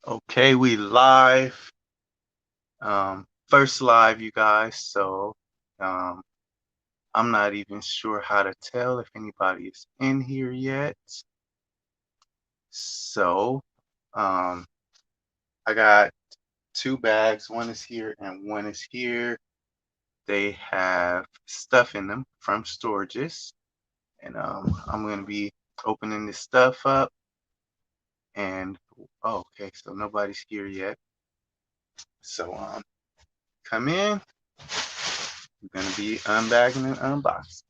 Okay, we live. First live, you guys. So, um, I'm not even sure how to tell if anybody is in here yet. So, um, I got two bags. One is here and one is here. They have stuff in them from storages, and I'm gonna be opening this stuff up. And oh, okay, so nobody's here yet. So, come in. We're gonna be unbagging and unboxing.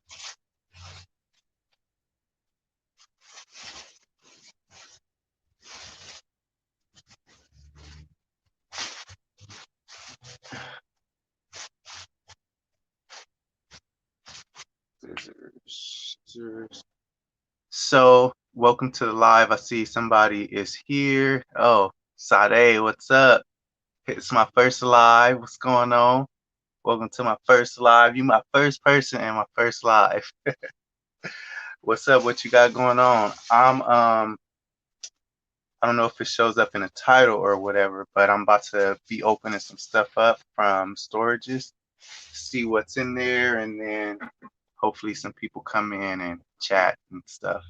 Scissors. So, welcome to the live. I see somebody is here. Oh, Sade, what's up? It's my first live. What's going on? Welcome to my first live. You my first person in my first live. What's up? What you got going on? I don't know if it shows up in the title or whatever, but I'm about to be opening some stuff up from storages, see what's in there, and then hopefully some people come in and chat and stuff.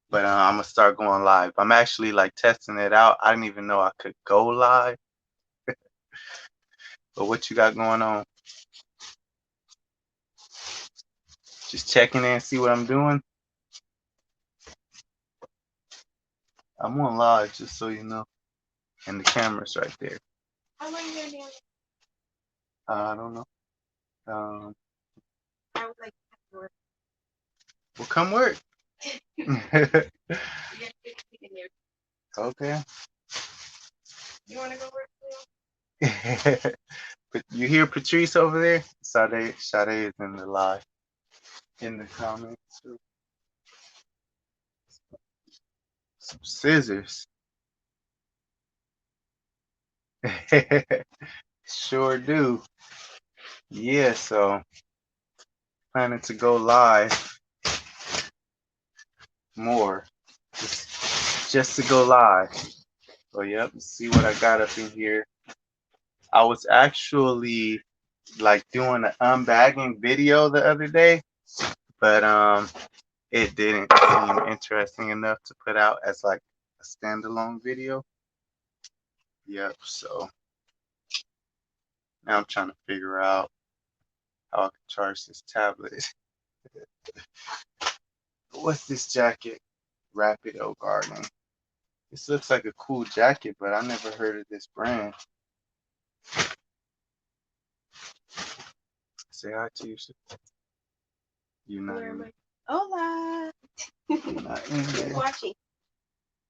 But I'm gonna start going live. I'm actually like testing it out. I didn't even know I could go live. But what you got going on? Just checking in, see what I'm doing. I'm on live, just so you know, and the camera's right there. How long you doing? I don't know. I would like to work. Well, come work. Okay. You want to go work, Leo? But you hear Patrice over there? Sade is in the live, in the comments. Some scissors. Sure do. Yeah, so planning to go live more. Just to go live. So yep, see what I got up in here. I was actually like doing an unbagging video the other day, but it didn't seem interesting enough to put out as like a standalone video. Yep, so now I'm trying to figure out how I can charge this tablet. What's this jacket? Rapido Gardening. This looks like a cool jacket, but I never heard of this brand. Say hi to you. You're not Where am in. I? Hola. You're not in Who's there. watching?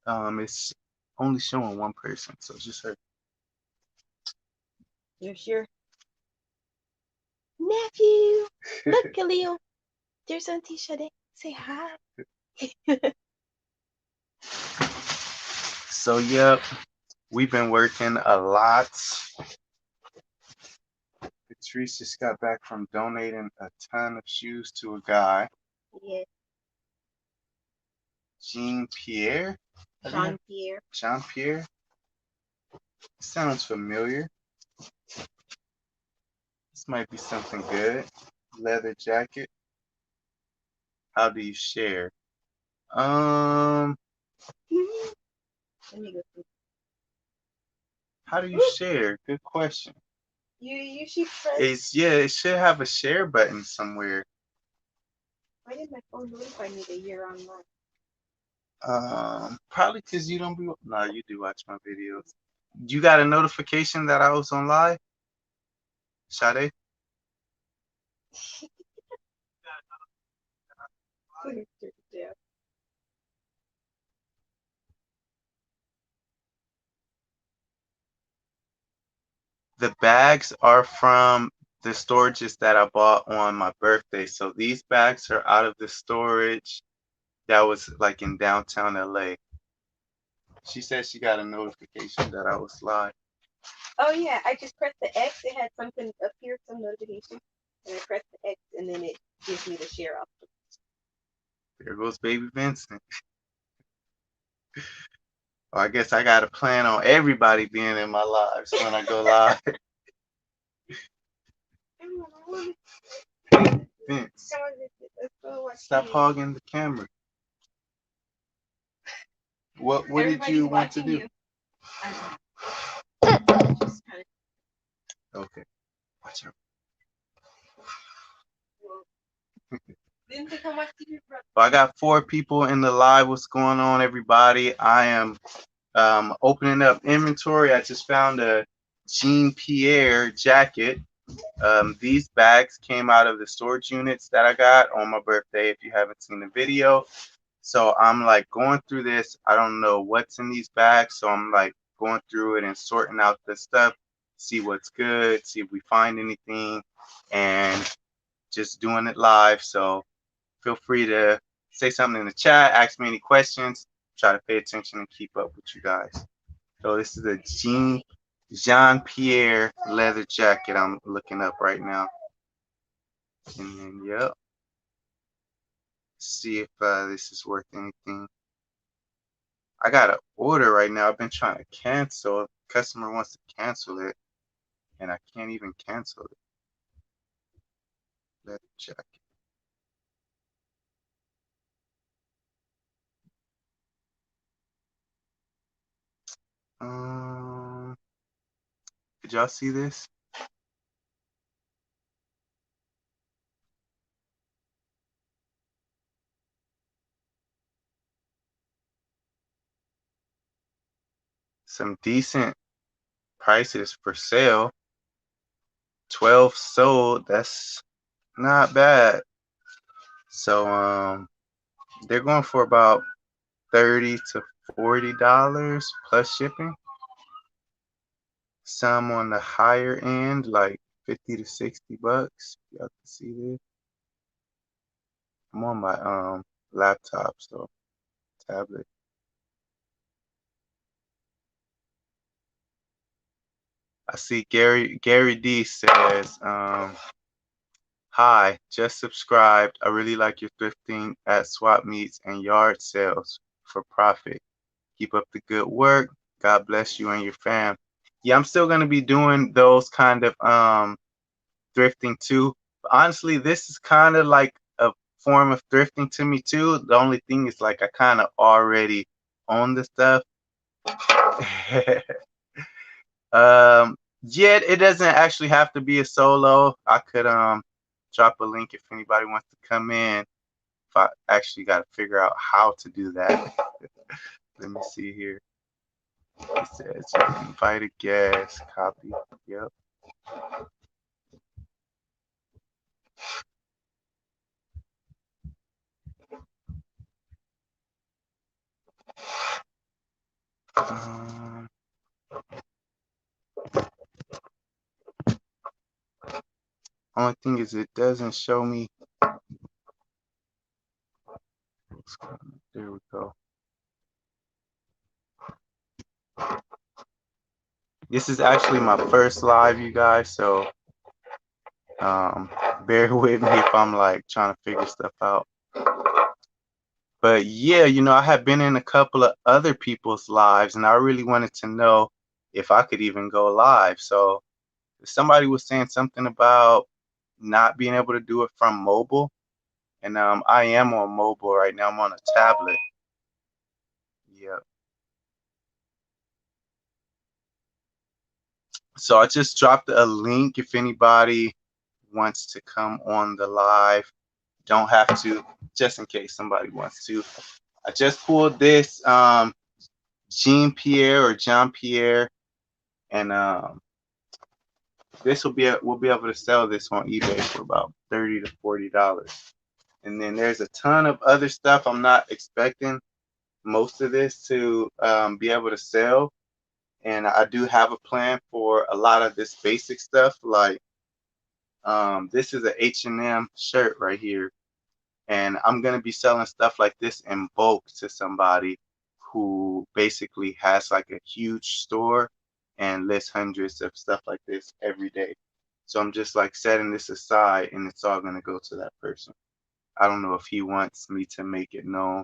It's only showing one person, so just her. There's your nephew. Look, Khalil. There's Auntie Shade. Say hi. So yep, we've been working a lot. Patrice just got back from donating a ton of shoes to a guy. Yes. Jean Pierre? Jean Pierre. Jean Pierre? Sounds familiar. This might be something good. Leather jacket. How do you share? Um, Let me go through. how do you share? Good question. You should press. It should have a share button somewhere. Why did my phone notify me that you're online? Probably because you don't be. No, you do watch my videos. You got a notification that I was on live, Sade? Yeah. The bags are from the storages that I bought on my birthday. So these bags are out of the storage that was like in downtown LA. She said she got a notification that I was live. Oh yeah, I just pressed the X. It had something appear, some notification, and I pressed the X, and then it gives me the share option. There goes baby Vincent. Well, I guess I gotta plan on everybody being in my lives when I go live. Vince, stop hogging the camera. What did you want to do? Okay, watch out. Well, I got 4 people in the live. What's going on, everybody? I am opening up inventory. I just found a Jean Pierre jacket. These bags came out of the storage units that I got on my birthday. If you haven't seen the video, so I'm like going through this. I don't know what's in these bags, so I'm like going through it and sorting out the stuff, see what's good, see if we find anything, and just doing it live. So feel free to say something in the chat, ask me any questions, try to pay attention and keep up with you guys. So this is a Jean Pierre leather jacket I'm looking up right now. And then, yep. See if this is worth anything. I got an order right now. I've been trying to cancel. If the customer wants to cancel it, and I can't even cancel it. Leather jacket. Um, did y'all see this? Some decent prices for sale. 12 sold. That's not bad. So they're going for about $30 to $40 plus shipping. Some on the higher end, like 50 to 60 bucks. Y'all can see this. I'm on my laptop, so tablet. I see Gary D says, hi, just subscribed. I really like your thrifting at swap meets and yard sales for profit. Keep up the good work. God bless you and your fam. Yeah, I'm still gonna be doing those kind of thrifting too. But honestly, this is kind of like a form of thrifting to me too. The only thing is like I kind of already own the stuff. Yeah, it doesn't actually have to be a solo. I could drop a link if anybody wants to come in. If I actually got to figure out how to do that. Let me see here. It says you can invite a guest, copy. Yep. Um, only thing is it doesn't show me. There we go. This is actually my first live, you guys, so bear with me if I'm like trying to figure stuff out. But yeah, I have been in a couple of other people's lives, and I really wanted to know if I could even go live. So somebody was saying something about not being able to do it from mobile, and I am on mobile right now. I'm on a tablet. Yep. So I just dropped a link if anybody wants to come on the live. Don't have to, just in case somebody wants to. I just pulled this Jean Pierre or Jean Pierre, and this we'll be able to sell this on eBay for about $30 to $40. And then there's a ton of other stuff. I'm not expecting most of this to be able to sell, and I do have a plan for a lot of this basic stuff. Like this is a H&M shirt right here, and I'm gonna be selling stuff like this in bulk to somebody who basically has like a huge store and lists hundreds of stuff like this every day. So I'm just like setting this aside, and it's all gonna go to that person. I don't know if he wants me to make it known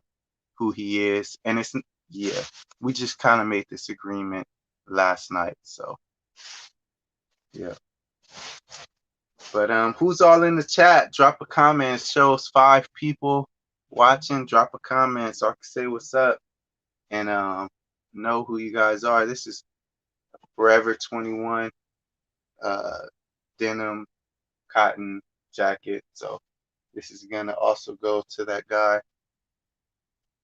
who he is, and yeah, we just kind of made this agreement last night. So yeah. But who's all in the chat? Drop a comment. It shows 5 people watching. Drop a comment so I can say what's up and know who you guys are. This is Forever 21 uh denim cotton jacket. So this is gonna also go to that guy.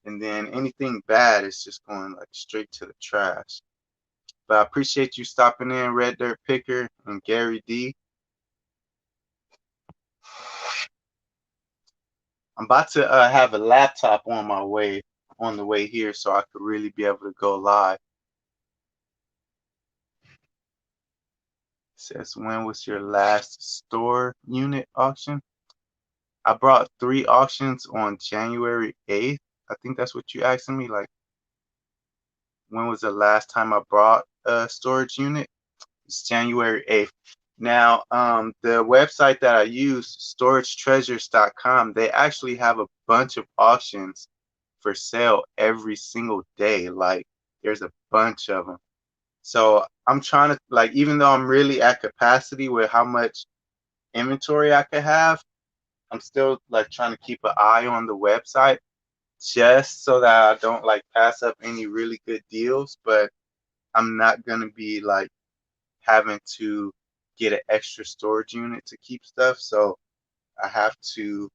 And then anything bad is just going like straight to the trash. But I appreciate you stopping in, Red Dirt Picker and Gary D. I'm about to have a laptop on the way here so I could really be able to go live. It says, when was your last store unit auction? I brought 3 auctions on January 8th. I think that's what you asking me. Like, when was the last time I brought a storage unit? It's January 8th. Now, the website that I use, storagetreasures.com, they actually have a bunch of auctions for sale every single day. Like, there's a bunch of them. So I'm trying to, like, even though I'm really at capacity with how much inventory I could have, I'm still like trying to keep an eye on the website just so that I don't like pass up any really good deals. But I'm not gonna be like having to get an extra storage unit to keep stuff. So I have to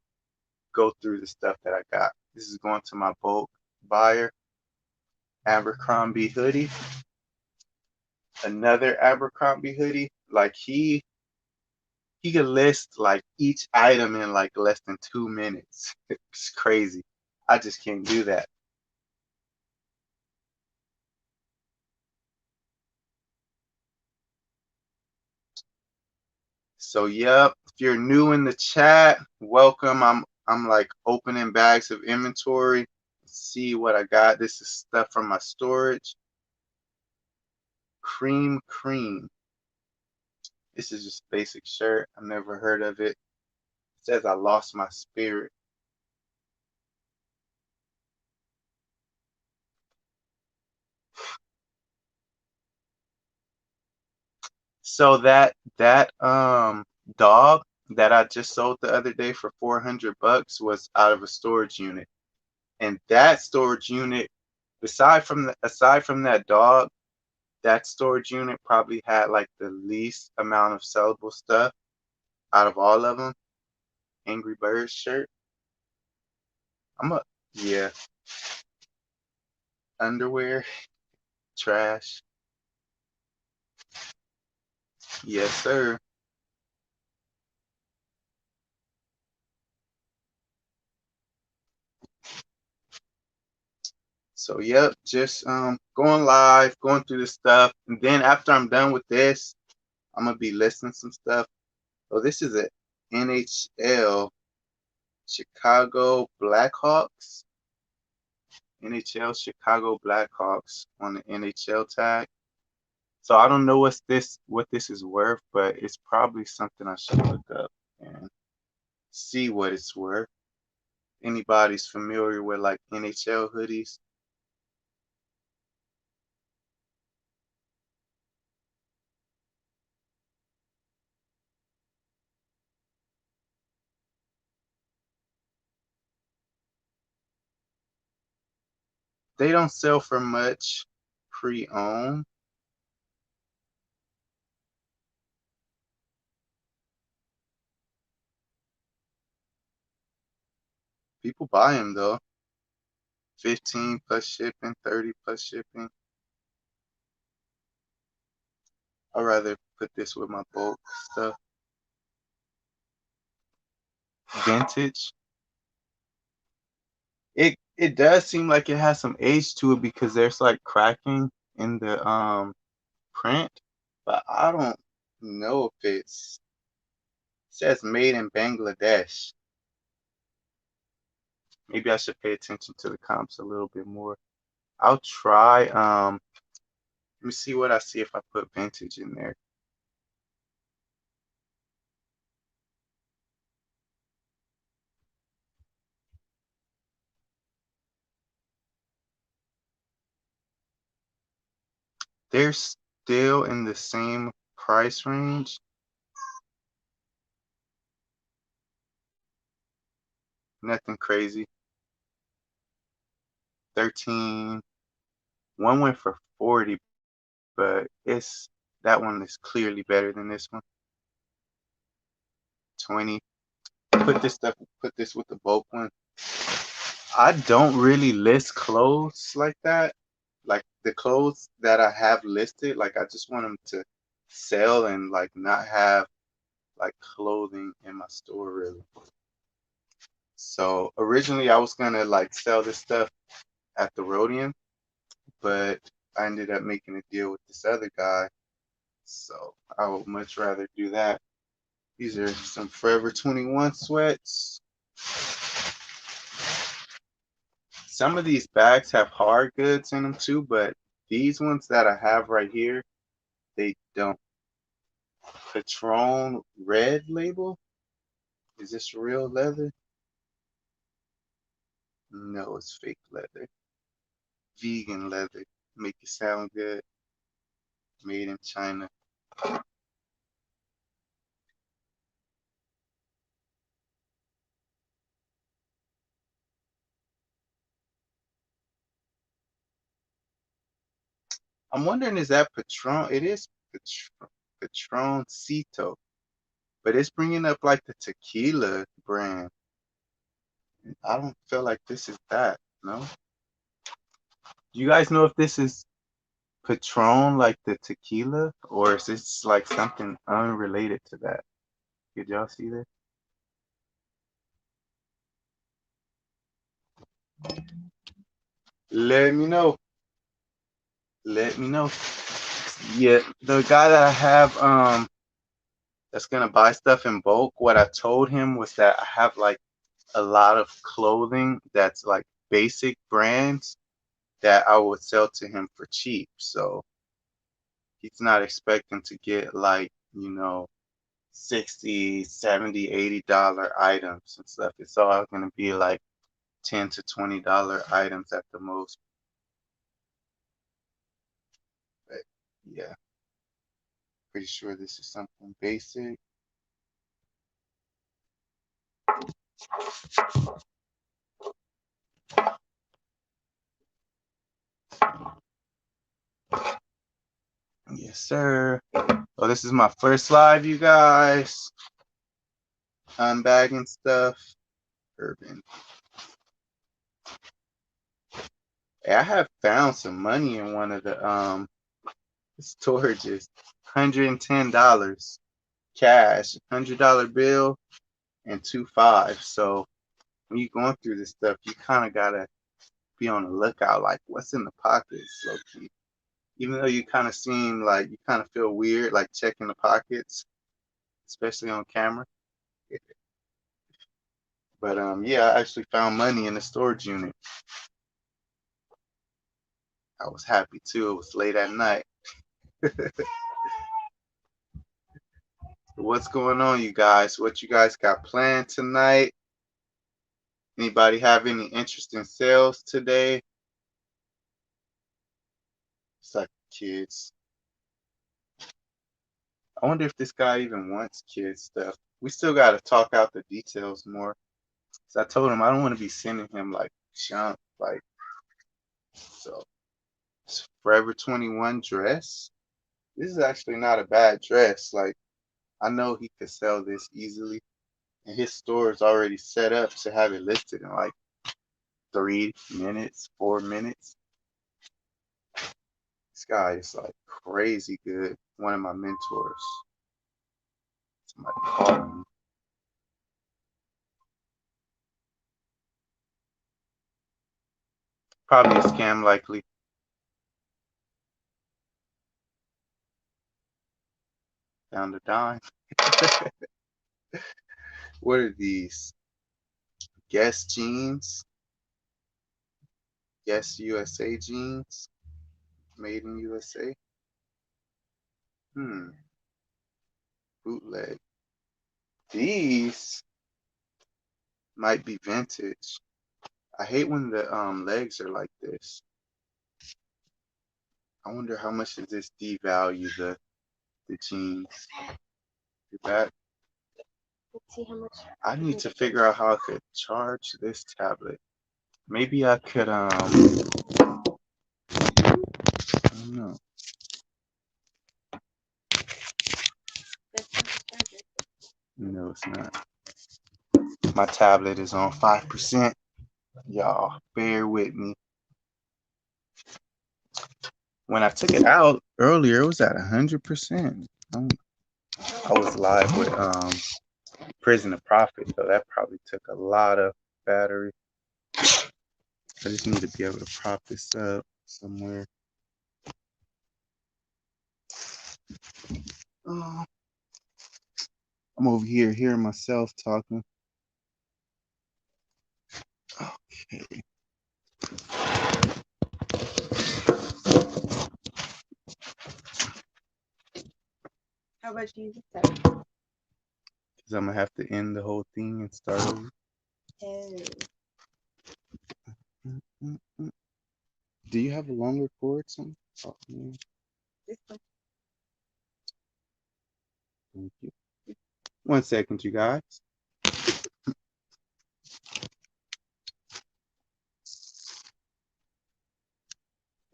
go through the stuff that I got. This is going to my bulk buyer, Abercrombie hoodie. Another Abercrombie hoodie. Like he could list like each item in like less than 2 minutes. It's crazy. I just can't do that. So yep, if you're new in the chat, welcome. I'm like opening bags of inventory. See what I got. This is stuff from my storage. Cream. This is just basic shirt. I've never heard of it. It says I lost my spirit. So that dog that I just sold the other day for $400 was out of a storage unit. And that storage unit, aside from that dog, that storage unit probably had like the least amount of sellable stuff out of all of them. Angry Birds shirt. I'm a yeah, underwear, trash. Yes, sir. So yep, just going live, going through this stuff, and then after I'm done with this, I'm gonna be listing some stuff. So this is a NHL Chicago Blackhawks. NHL Chicago Blackhawks on the NHL tag. So I don't know what this is worth, but it's probably something I should look up and see what it's worth. Anybody's familiar with like NHL hoodies? They don't sell for much pre-owned. People buy them though. 15 plus shipping, 30 plus shipping. I'd rather put this with my bulk stuff. Vintage. It does seem like it has some age to it because there's like cracking in the print, but I don't know if it says made in Bangladesh. Maybe I should pay attention to the comps a little bit more. I'll try. Let me see what I see if I put vintage in there. They're still in the same price range. Nothing crazy. 13. One went for 40, but it's that one is clearly better than this one. 20. Put this with the bulk one. I don't really list clothes like that. Like the clothes that I have listed, like I just want them to sell and like not have like clothing in my store really. So originally I was gonna like sell this stuff at the Rhodium, but I ended up making a deal with this other guy. So I would much rather do that. These are some Forever 21 sweats. Some of these bags have hard goods in them too, but these ones that I have right here, they don't. Patron red label? Is this real leather? No, it's fake leather. Vegan leather. Make it sound good. Made in China. I'm wondering, is that Patron? It is Patroncito, but it's bringing up like the tequila brand. I don't feel like this is that. No. Do you guys know if this is Patron, like the tequila, or is this like something unrelated to that? Did y'all see that? Let me know. Let me know. Yeah, the guy that I have that's gonna buy stuff in bulk, what I told him was that I have like a lot of clothing that's like basic brands that I would sell to him for cheap. So he's not expecting to get like, 60, 70, $80 items and stuff. It's all gonna be like $10 to $20 items at the most. But yeah, pretty sure this is something basic. Yes, sir. Oh, this is my first live, you guys. Unbagging stuff. Urban. Hey, I have found some money in one of the storages. $110 cash, $100 bill, and 2 5. So when you're going through this stuff, you kind of gotta be on the lookout, like what's in the pockets, low key. Even though you kind of seem like you kind of feel weird, like checking the pockets, especially on camera. But yeah, I actually found money in the storage unit. I was happy too. It was late at night. What's going on, you guys? What you guys got planned tonight? Anybody have any interesting sales today? It's like kids. I wonder if this guy even wants kids stuff. We still got to talk out the details more. So I told him I don't want to be sending him like junk, like so. It's Forever 21 dress. This is actually not a bad dress. Like I know he could sell this easily, and his store is already set up to have it listed in like 3 minutes, 4 minutes. This guy is like crazy good. One of my mentors. Somebody calling me. Probably a scam, likely. Found a dime. What are these? Guess jeans? Guess USA jeans? Made in USA? Hmm. Bootleg. These might be vintage. I hate when the legs are like this. I wonder how much does this devalue the jeans? Did that Let's see how much. I need to figure out how I could charge this tablet. Maybe I could I don't know. That's not the charger. No, it's not. My tablet is on 5%. Y'all, bear with me. When I took it out earlier, it was at 100%. I was live with Prison of Profit, so that probably took a lot of battery. I just need to be able to prop this up somewhere. Oh, I'm over here hearing myself talking. Okay. How about you use this time? Because I'm going to have to end the whole thing and start over. Oh, Mm-mm-mm. Do you have a longer cord? Some? Oh, yeah. this one. Thank you. 1 second, you guys.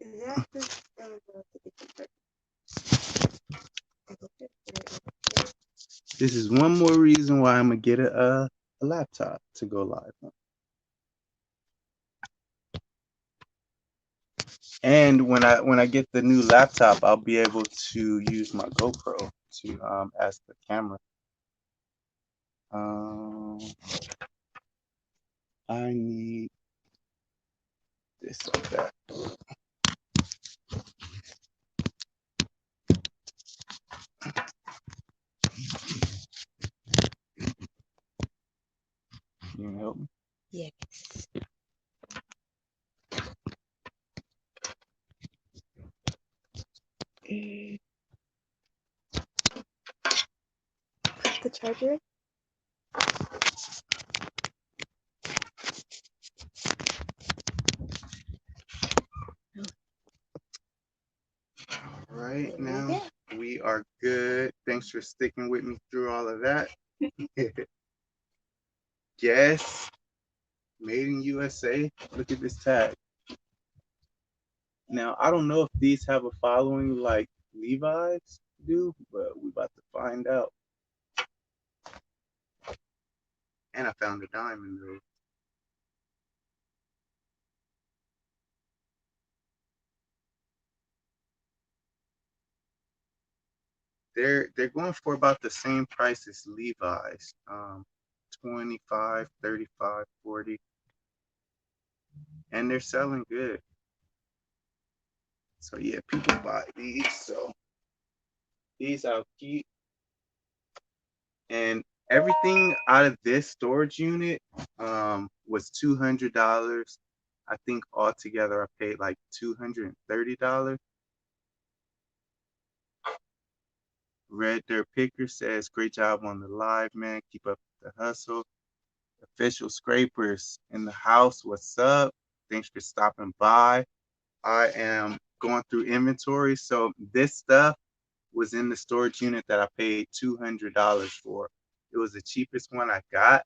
Is that the? Oh, no, it's a different part. This is one more reason why I'm going to get a laptop to go live on. And when I get the new laptop, I'll be able to use my GoPro to as the camera. Um, I need this like that. You can help me. Yes. The charger. Right There we now, go. we are good. Thanks for sticking with me through all of that. Yes, made in USA. Look at this tag. Now, I don't know if these have a following like Levi's do, but we about to find out. And I found a diamond though. They're going for about the same price as Levi's. 25, 35, 40. And they're selling good. So yeah, people buy these. So these I'll keep. And everything out of this storage unit was $200. I think altogether I paid like $230. Red Dirt Picker says, great job on the live, man. Keep up the hustle. Official Scrapers in the house. What's up? Thanks for stopping by. I am going through inventory. So this stuff was in the storage unit that I paid $200 for. It was the cheapest one I got.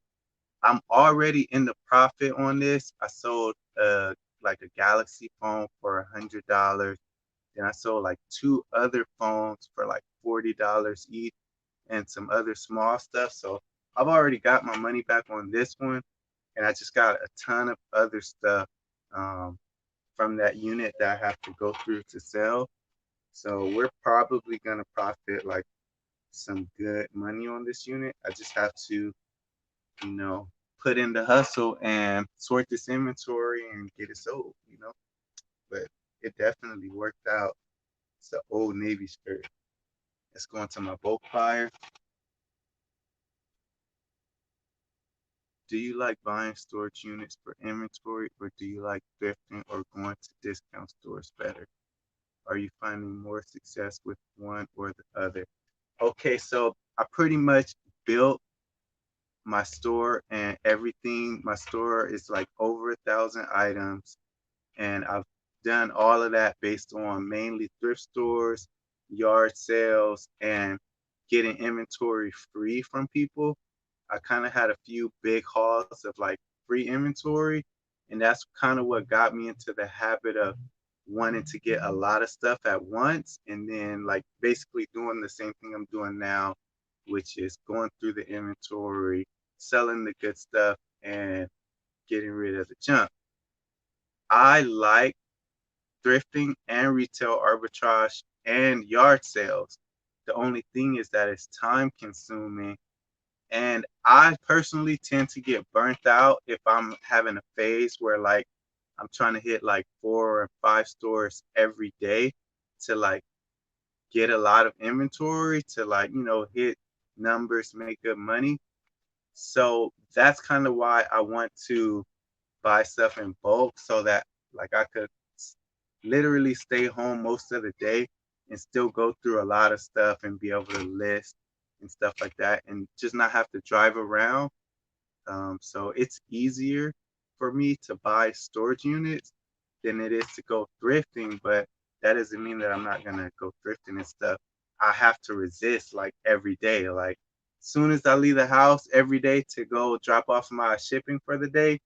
I'm already in the profit on this. I sold like a Galaxy phone for $100. Then I sold like two other phones for like $40 each and some other small stuff. So I've already got my money back on this one. And I just got a ton of other stuff um, from that unit that I have to go through to sell. So we're probably gonna profit like some good money on this unit. I just have to, you know, put in the hustle and sort this inventory and get it sold, you know. But it definitely worked out. It's an old Navy skirt. It's going to my bulk buyer. Do you like buying storage units for inventory or do you like thrifting or going to discount stores better? Are you finding more success with one or the other? Okay, so I pretty much built my store and everything. My store is like over 1,000 items, and I've done all of that based on mainly thrift stores, yard sales, and getting inventory free from people. I kind of had a few big hauls of like free inventory, and that's kind of what got me into the habit of wanting to get a lot of stuff at once, and then like basically doing the same thing I'm doing now, which is going through the inventory, selling the good stuff, and getting rid of the junk. I like thrifting and retail arbitrage and yard sales. The only thing is that it's time consuming. And I personally tend to get burnt out if I'm having a phase where like I'm trying to hit like 4 or 5 stores every day to like get a lot of inventory to like, hit numbers, make good money. So that's kind of why I want to buy stuff in bulk so that like I could literally stay home most of the day and still go through a lot of stuff and be able to list and stuff like that and just not have to drive around. So it's easier for me to buy storage units than it is to go thrifting, but that doesn't mean that I'm not gonna go thrifting and stuff. I have to resist like every day. Like as soon as I leave the house every day to go drop off my shipping for the day,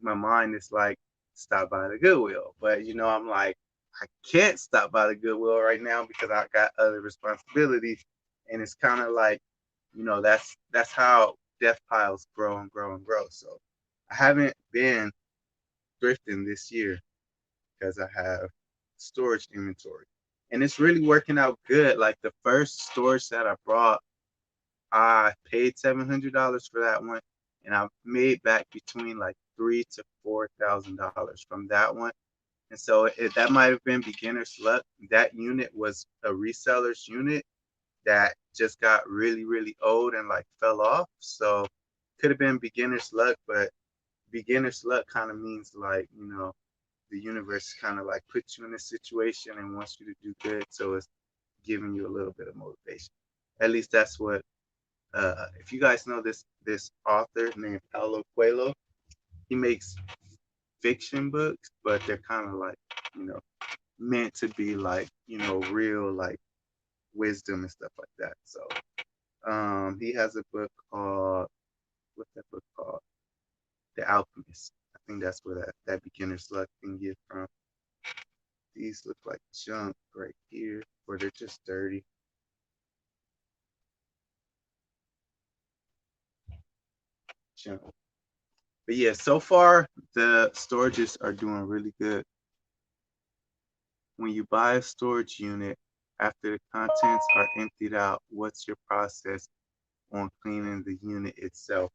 my mind is like, stop by the Goodwill. But I'm like, I can't stop by the Goodwill right now because I got other responsibilities. And it's kind of like, that's how death piles grow and grow and grow. So I haven't been thrifting this year because I have storage inventory. And it's really working out good. Like the first storage that I brought, I paid $700 for that one, and I made back between like $3,000 to $4,000 from that one. And so that might have been beginner's luck. That unit was a reseller's unit that just got really, really old and like fell off. So could have been beginner's luck, but beginner's luck kind of means like, the universe kind of like puts you in a situation and wants you to do good. So it's giving you a little bit of motivation. At least that's what if you guys know this author named Paulo Coelho, he makes fiction books, but they're kind of like, you know, meant to be like, real like wisdom and stuff like that. So he has a book called what's that book called? The Alchemist. I think that's where that beginner's luck thing is from. These look like junk right here, or they're just dirty junk. But yeah, so far the storages are doing really good. When you buy a storage unit, after the contents are emptied out, what's your process on cleaning the unit itself?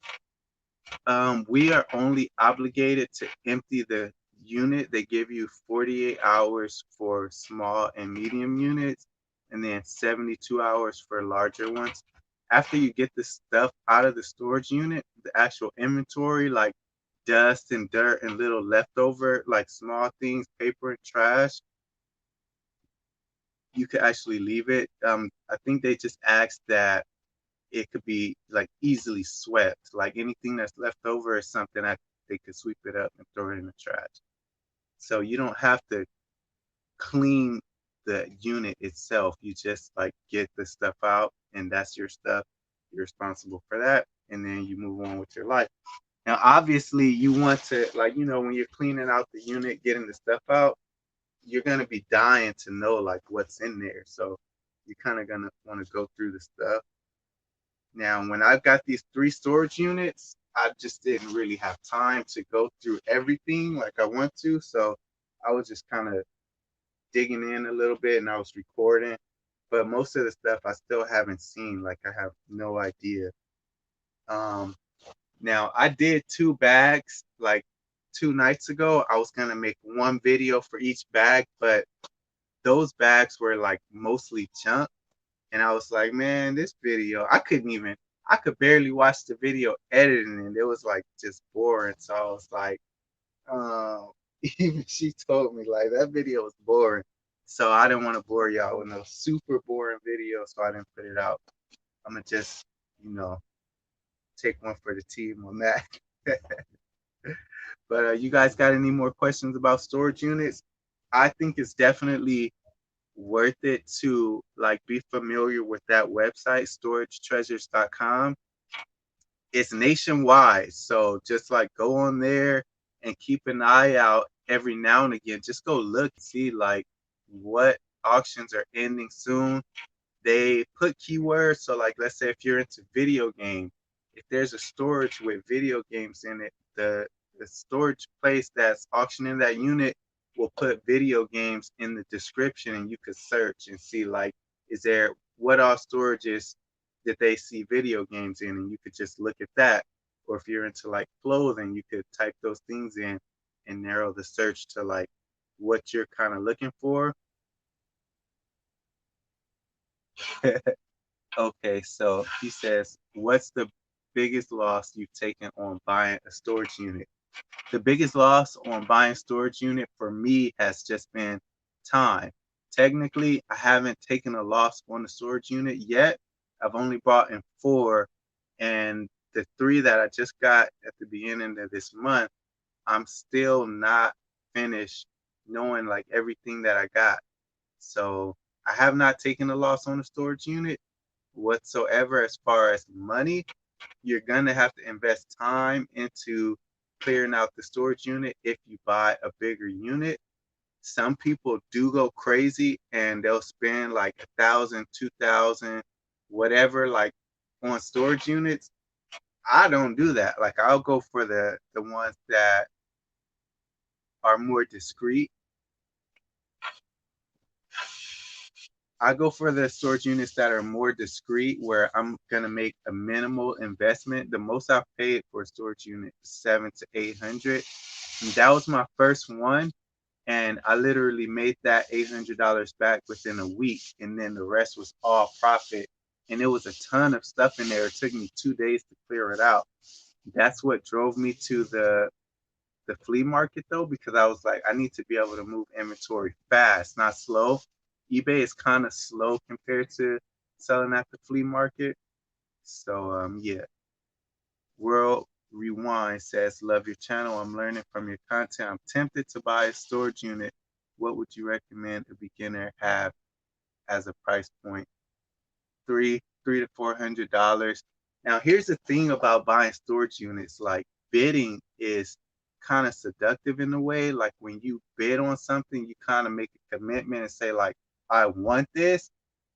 We are only obligated to empty the unit. They give you 48 hours for small and medium units, and then 72 hours for larger ones. After you get the stuff out of the storage unit, the actual inventory, like dust and dirt and little leftover, like small things, paper and trash, you could actually leave it. I think they just asked that it could be like easily swept. Like anything that's left over is something that they could sweep it up and throw it in the trash. So you don't have to clean the unit itself. You just like get the stuff out and that's your stuff. You're responsible for that. And then you move on with your life. Now, obviously, you want to, like, when you're cleaning out the unit, getting the stuff out, you're going to be dying to know, like, what's in there. So you're kind of going to want to go through the stuff. Now, when I've got these 3 storage units, I just didn't really have time to go through everything like I want to. So I was just kind of digging in a little bit and I was recording. But most of the stuff I still haven't seen. Like I have no idea. Um, Now I did 2 bags like 2 nights ago. I was gonna make one video for each bag, but those bags were like mostly junk. And I was like, man, this video, I could barely watch the video editing and it was like just boring. So I was like, um, even she told me like that video was boring. So I didn't want to bore y'all with no super boring video, so I didn't put it out. I'm gonna just, you know, take one for the team on that. But you guys got any more questions about storage units? I think it's definitely worth it to like be familiar with that website, storagetreasures.com. It's nationwide. So just like go on there and keep an eye out every now and again. Just go look, see like what auctions are ending soon. They put keywords. So like let's say if you're into video game, if there's a storage with video games in it, the storage place that's auctioning that unit will put video games in the description, and you could search and see like is there what all storages that they see video games in, and you could just look at that. Or if you're into like clothing, you could type those things in and narrow the search to like what you're kind of looking for. Okay, so he says, what's the biggest loss you've taken on buying a storage unit? The biggest loss on buying storage unit for me has just been time. Technically, I haven't taken a loss on the storage unit yet. I've only bought in four, and the three that I just got at the beginning of this month, I'm still not finished knowing like everything that I got. So I have not taken a loss on the storage unit whatsoever. As far as money, you're gonna have to invest time into clearing out the storage unit if you buy a bigger unit. Some people do go crazy and they'll spend like 1,000, 2,000, whatever, like on storage units. I don't do that. Like I'll go for the ones that are more discreet. I go for the storage units that are more discreet, where I'm gonna make a minimal investment. The most I've paid for a storage unit is 700 to 800. And that was my first one, and I literally made that $800 back within a week, and then the rest was all profit. And it was a ton of stuff in there. It took me 2 days to clear it out. That's what drove me to the flea market though, because I was like, I need to be able to move inventory fast, not slow. eBay is kind of slow compared to selling at the flea market. So yeah. World Rewind says, love your channel. I'm learning from your content. I'm tempted to buy a storage unit. What would you recommend a beginner have as a price point? Three to $400. Now, here's the thing about buying storage units. Like bidding is kind of seductive in a way. Like when you bid on something, you kind of make a commitment and say, like, I want this.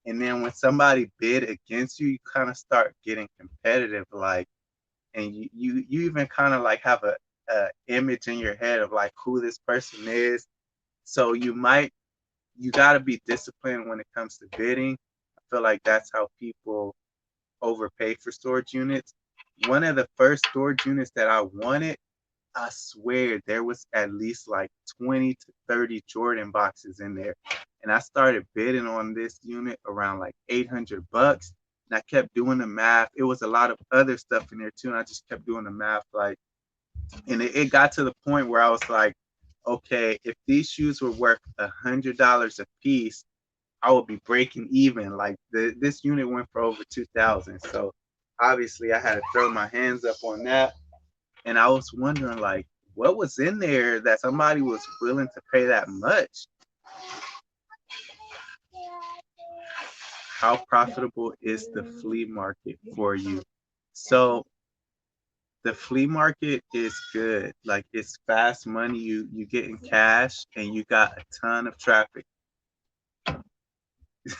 And then when somebody bid against you, you kind of start getting competitive. Like, and you even kind of like have a image in your head of like who this person is. So you got to be disciplined when it comes to bidding. I feel like that's how people overpay for storage units. One of the first storage units that I wanted, I swear there was at least like 20 to 30 Jordan boxes in there. And I started bidding on this unit around like $800. And I kept doing the math. It was a lot of other stuff in there too. And I just kept doing the math. Like, and it got to the point where I was like, okay, if these shoes were worth $100 a piece, I would be breaking even. Like this unit went for over 2,000. So obviously I had to throw my hands up on that. And I was wondering like what was in there that somebody was willing to pay that much? How profitable is the flea market for you? So the flea market is good. Like it's fast money. You get in cash and you got a ton of traffic.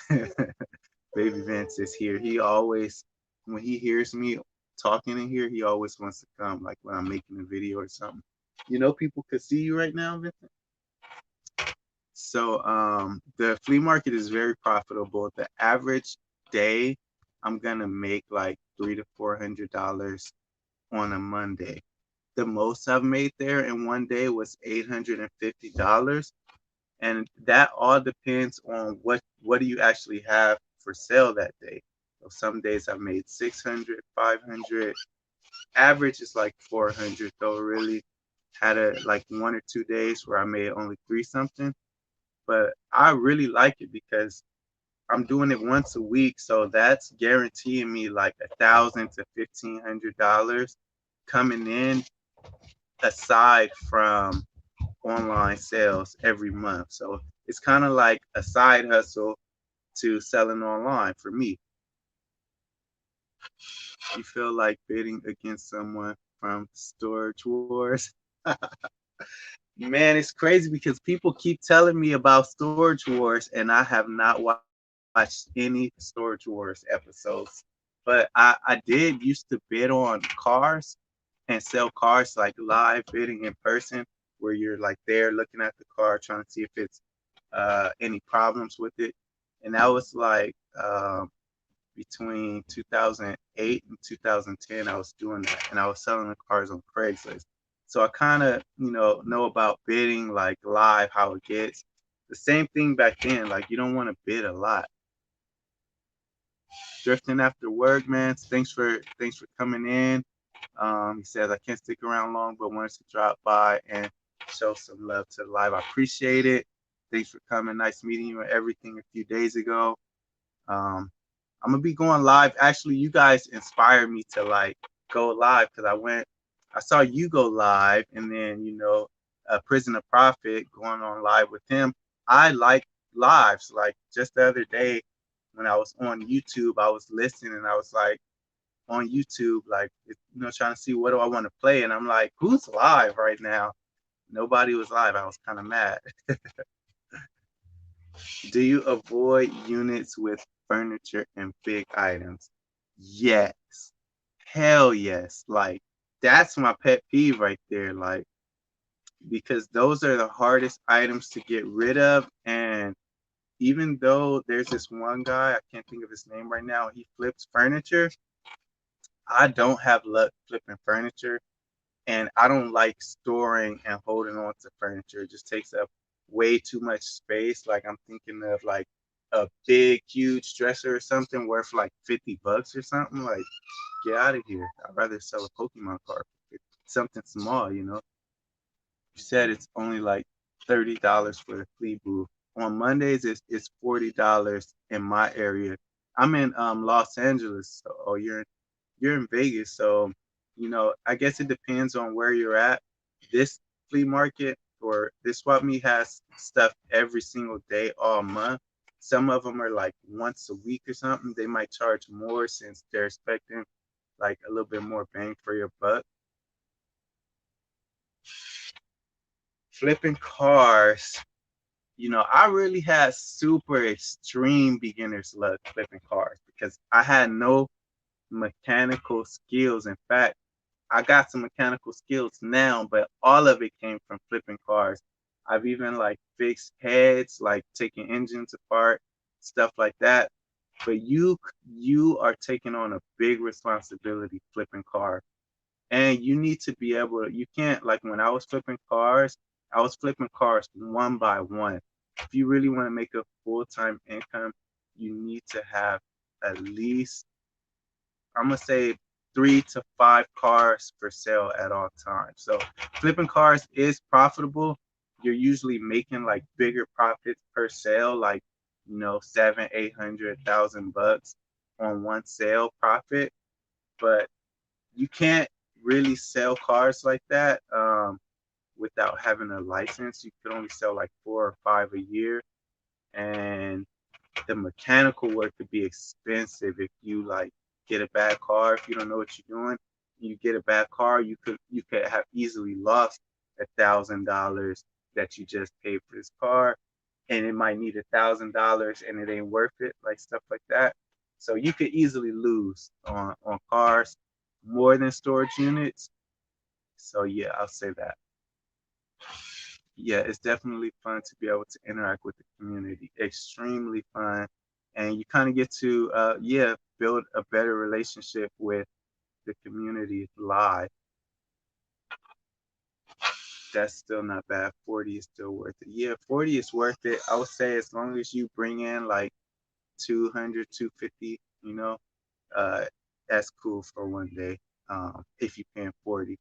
Baby Vince is here. He always, when he hears me talking in here, he always wants to come, like when I'm making a video or something. You know, people could see you right now, Vincent. So the flea market is very profitable. The average day, I'm gonna make like $300 to $400 on a Monday. The most I've made there in one day was $850, and that all depends on what do you actually have for sale that day. So some days I've made 600, 500. Average is like 400 though. Really had a like 1 or 2 days where I made only three something, but I really like it because I'm doing it once a week, so that's guaranteeing me like 1,000 to $1,500 coming in aside from online sales every month. So it's kind of like a side hustle to selling online for me. You feel like bidding against someone from Storage Wars? Man, it's crazy because people keep telling me about Storage Wars, and I have not watched any Storage Wars episodes. But I did used to bid on cars and sell cars like live bidding in person, where you're like there looking at the car trying to see if it's any problems with it. And that was like between 2008 and 2010. I was doing that, and I was selling the cars on Craigslist. So I kind of, know about bidding like live, how it gets. The same thing back then. Like you don't want to bid a lot. Drifting after work, man. Thanks for coming in. He says I can't stick around long, but wanted to drop by and show some love to the live. I appreciate it. Thanks for coming. Nice meeting you and everything a few days ago. Um, I'm gonna be going live. Actually, you guys inspired me to like go live because I saw you go live, and then Prison of Profit going on live with him. I like lives. Like just the other day when I was on YouTube, I was listening, and I was like on YouTube, like trying to see what do I want to play, and I'm like, who's live right now? Nobody was live. I was kind of mad. Do you avoid units with furniture and big items? Yes. Hell yes. Like that's my pet peeve right there. Like because those are the hardest items to get rid of. And even though there's this one guy, I can't think of his name right now, he flips furniture. I don't have luck flipping furniture, and I don't like storing and holding on to furniture. It just takes up way too much space. Like I'm thinking of like a big, huge dresser or something worth like $50 or something. Like, get out of here. I'd rather sell a Pokemon card. Something small, you know. You said it's only like $30 for the flea booth. On Mondays, it's $40 in my area. I'm in Los Angeles, so oh, you're in Vegas, so I guess it depends on where you're at. This flea market or this swap meet has stuff every single day all month. Some of them are like once a week or something. They might charge more since they're expecting like a little bit more bang for your buck. Flipping cars, I really had super extreme beginner's luck flipping cars because I had no mechanical skills. In fact, I got some mechanical skills now, but all of it came from flipping cars. I've even like fixed heads, like taking engines apart, stuff like that. But you are taking on a big responsibility flipping cars. And you need to be able to, you can't, like when I was flipping cars, I was flipping cars one by one. If you really want to make a full-time income, you need to have at least, I'm gonna say 3 to 5 cars for sale at all times. So flipping cars is profitable. You're usually making like bigger profits per sale, like 7, 800, 1,000 bucks on one sale profit. But you can't really sell cars like that without having a license. You could only sell like 4 or 5 a year, and the mechanical work could be expensive if you like get a bad car. If you don't know what you're doing, you get a bad car, you could have easily lost $1,000 that you just paid for this car, and it might need $1,000 and it ain't worth it, like stuff like that. So you could easily lose on cars more than storage units. So yeah, I'll say that. Yeah, it's definitely fun to be able to interact with the community. Extremely fun. And you kind of get to, build a better relationship with the community live. That's still not bad. 40 is still worth it. Yeah, 40 is worth it. I would say as long as you bring in like 200, 250, uh, that's cool for one day. If you paying 40.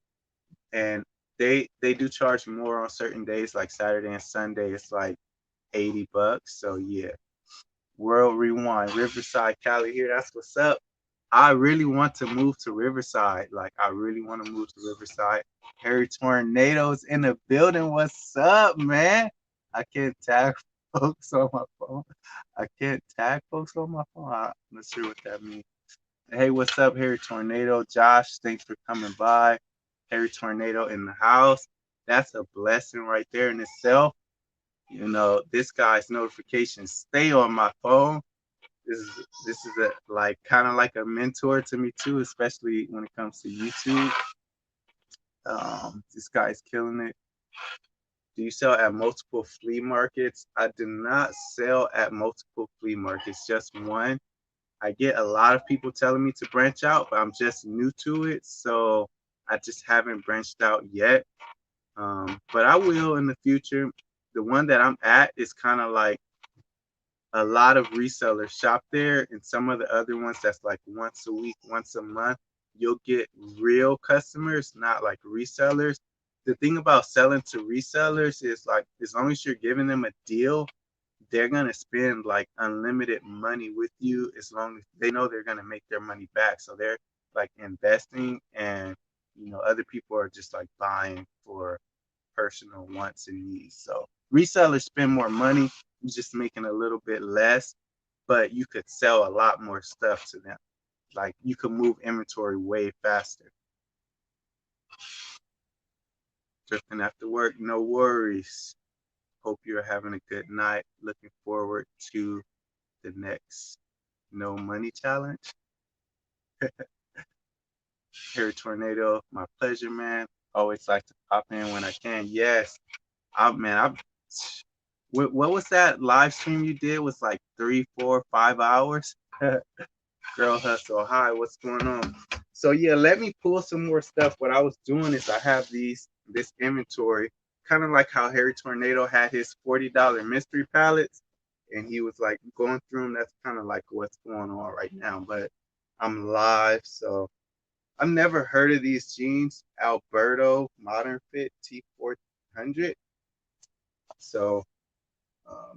And they do charge more on certain days, like Saturday and Sunday. It's like $80. So yeah, World Rewind, Riverside, Cali here. That's what's up. I really want to move to Riverside. Like I really want to move to Riverside. Harry Tornadoes in the building. What's up, man? I can't tag folks on my phone. I can't tag folks on my phone. I'm not sure what that means. Hey, what's up, Harry Tornado? Josh, thanks for coming by. Harry Tornado in the house. That's a blessing right there in itself. You know, this guy's notifications stay on my phone. This is a like kind of like a mentor to me too, especially when it comes to YouTube. This guy's killing it. Do you sell at multiple flea markets? I do not sell at multiple flea markets, just one. I get a lot of people telling me to branch out, but I'm just new to it, so I just haven't branched out yet. But I will in the future. The one that I'm at is kind of like a lot of resellers shop there, and some of the other ones that's like once a week, once a month, you'll get real customers, not like resellers. The thing about selling to resellers is like as long as you're giving them a deal, they're gonna spend like unlimited money with you as long as they know they're gonna make their money back. So they're like investing, and other people are just like buying for personal wants and needs. So resellers spend more money, you're just making a little bit less, but you could sell a lot more stuff to them. Like you could move inventory way faster. Drifting after work, no worries. Hope you're having a good night. Looking forward to the next no money challenge. Harry Tornado, my pleasure, man. Always like to pop in when I can. Yes, I what was that live stream you did? Was like 3, 4, 5 hours. Girl hustle. Hi, what's going on? So yeah, let me pull some more stuff. What I was doing is I have this inventory, kind of like how Harry Tornado had his $40 mystery palettes, and he was like going through them. That's kind of like what's going on right now. But I'm live, so I've never heard of these jeans. Alberto Modern Fit T400. So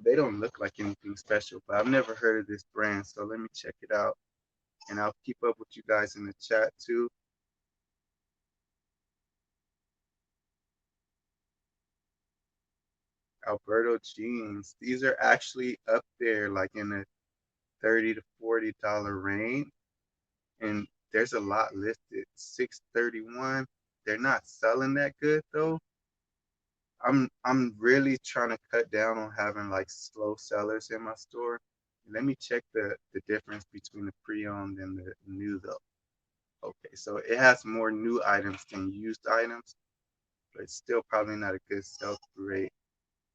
they don't look like anything special, but I've never heard of this brand. So let me check it out, and I'll keep up with you guys in the chat too. Alberto jeans. These are actually up there, like in the $30 to $40 range, and there's a lot listed. 631. They're not selling that good though. I'm really trying to cut down on having like slow sellers in my store. Let me check the difference between the pre-owned and the new though. Okay, so it has more new items than used items, but it's still probably not a good sell through rate.